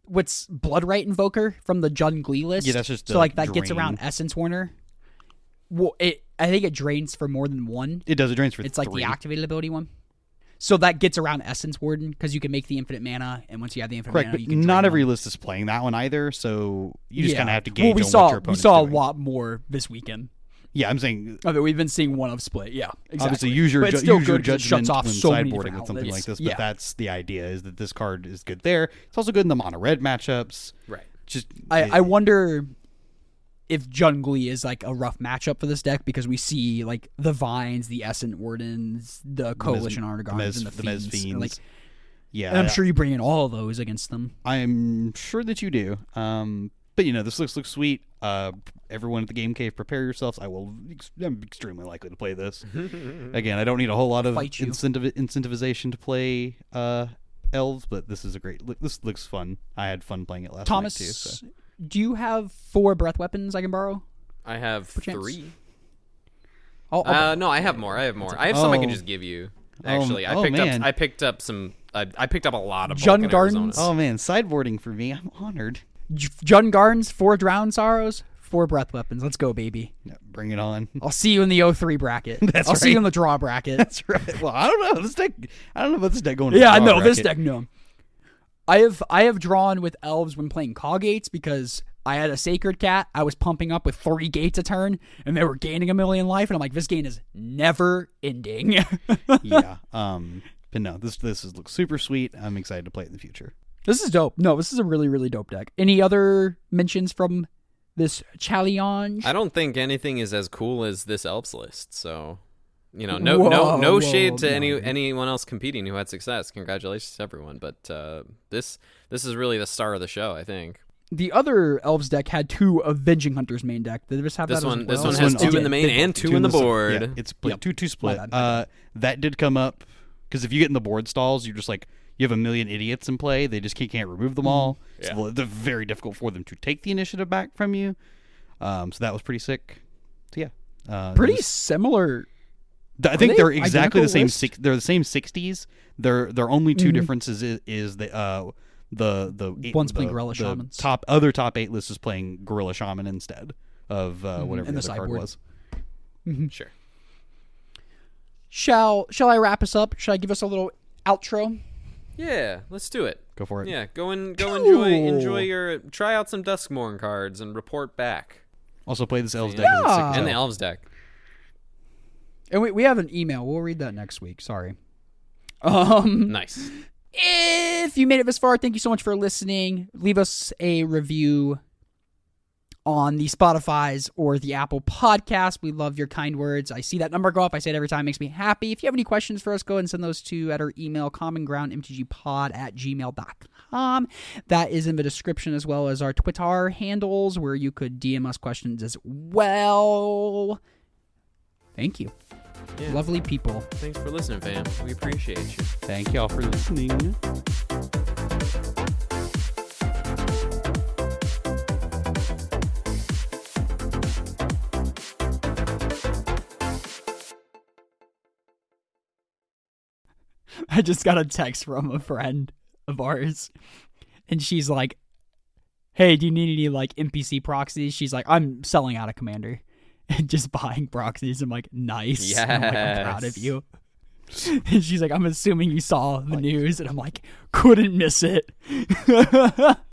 what's Bloodright Invoker from the Jun Glee list. Yeah, that's just so the like that gets drain. around Essence Warner. Well, I think it drains for more than one. It does. It drains for It's 3. like the activated ability one. So that gets around Essence Warden because you can make the infinite mana, and once you have the infinite Correct, mana, but you can not drain every one. list is playing that one either. So you just Yeah. kind of have to gauge Well, we on saw what your we opponent's saw doing. a lot more this weekend. Yeah, I'm saying I mean, we've been seeing one of split. Yeah, exactly. obviously use your But it's still use your good 'cause it judgment shuts off when so many sideboarding different with something like outlets. this. Yeah. But that's the idea: is that this card is good there. It's also good in the mono red matchups. Right. Just I wonder if Jun Glee is like a rough matchup for this deck because we see like the Vines, the Essence Wardens, the Coalition Honor Guards, and the Mez Fiends. Fiends. Like, Yeah, and I'm sure you bring in all of those against them. I'm sure that you do. But this looks sweet. Everyone at the Game Cave, prepare yourselves. I'm extremely likely to play this. Again, I don't need a whole lot of Fight you. incentivization to play elves, but this is a great. This looks fun. I had fun playing it last Thomas, night too. So. do you have 4 breath weapons I can borrow? I have Perchance. 3. I'll No, I have more. I have some I can Oh. just give you. Actually, oh, man. I picked up some. I picked up a lot of Jun bulk in Gardens? Arizona. Oh man, sideboarding for me. I'm honored. Jun Gardens, 4 Drowned Sorrows, 4 breath weapons. Let's go, baby. Yeah, bring it on. I'll see you in the 03 bracket. That's I'll see you right. in the draw bracket. That's right. Well, I don't know this deck. I don't know about this deck going. To Yeah, the draw no, this bracket. deck, no. I have drawn with elves when playing Call Gates because I had a Sacred Cat. I was pumping up with 3 gates a turn, and they were gaining a million life, and I'm like, this game is never ending. Yeah. But no, this looks super sweet. I'm excited to play it in the future. This is dope. No, this is a really, really dope deck. Any other mentions from this challenge? I don't think anything is as cool as this Elves list. So, no Whoa, shade to no. anyone else competing who had success. Congratulations to everyone. But this is really the star of the show, I think. The other elves deck had 2 Avenging Hunters main deck. Did they just have This that one as well? has This one 2 in the main and 2 in the board. Yeah, it's split. Yep. 2 split. My bad. That did come up because if you get in the board stalls, you're just like you have a million idiots in play. They just can't remove them all. Yeah. So it's very difficult for them to take the initiative back from you. So that was pretty sick. So yeah, Pretty this- similar. I think they they're exactly the identical same. list? They're the same 60s. Their only 2 Mhm. differences is the One's playing the- Gorilla the Shamans. top 8 list is playing Gorilla Shaman instead of whatever and the the other card sideboard. was. Sure. Shall I wrap us up? Should I give us a little outro? Yeah, let's do it. Go for it. Yeah, go enjoy Cool. your try out some Duskmourn cards and report back. Also play this elves Yeah. deck. 'cause it's sick Yeah. as And the hell. Elves deck. And we have an email. We'll read that next week. Sorry. Nice. If you made it this far, thank you so much for listening. Leave us a review on the Spotify's or the Apple Podcast. We love your kind words. I see that number go up. I say it every time. It makes me happy. If you have any questions for us, go ahead and send those to at our email, commongroundmtgpod@gmail.com. That is in the description, as well as our Twitter handles where you could DM us questions as well. Thank you. Yeah. Lovely people. Thanks for listening, fam. We appreciate you. Thank y'all for listening. I just got a text from a friend of ours, and she's like, "Hey, do you need any like NPC proxies?" She's like, "I'm selling out a commander and just buying proxies." I'm like, "Nice." And I'm like, "I'm proud of Yes. you." And she's like, "I'm assuming you saw the news," and I'm like, "Couldn't miss it."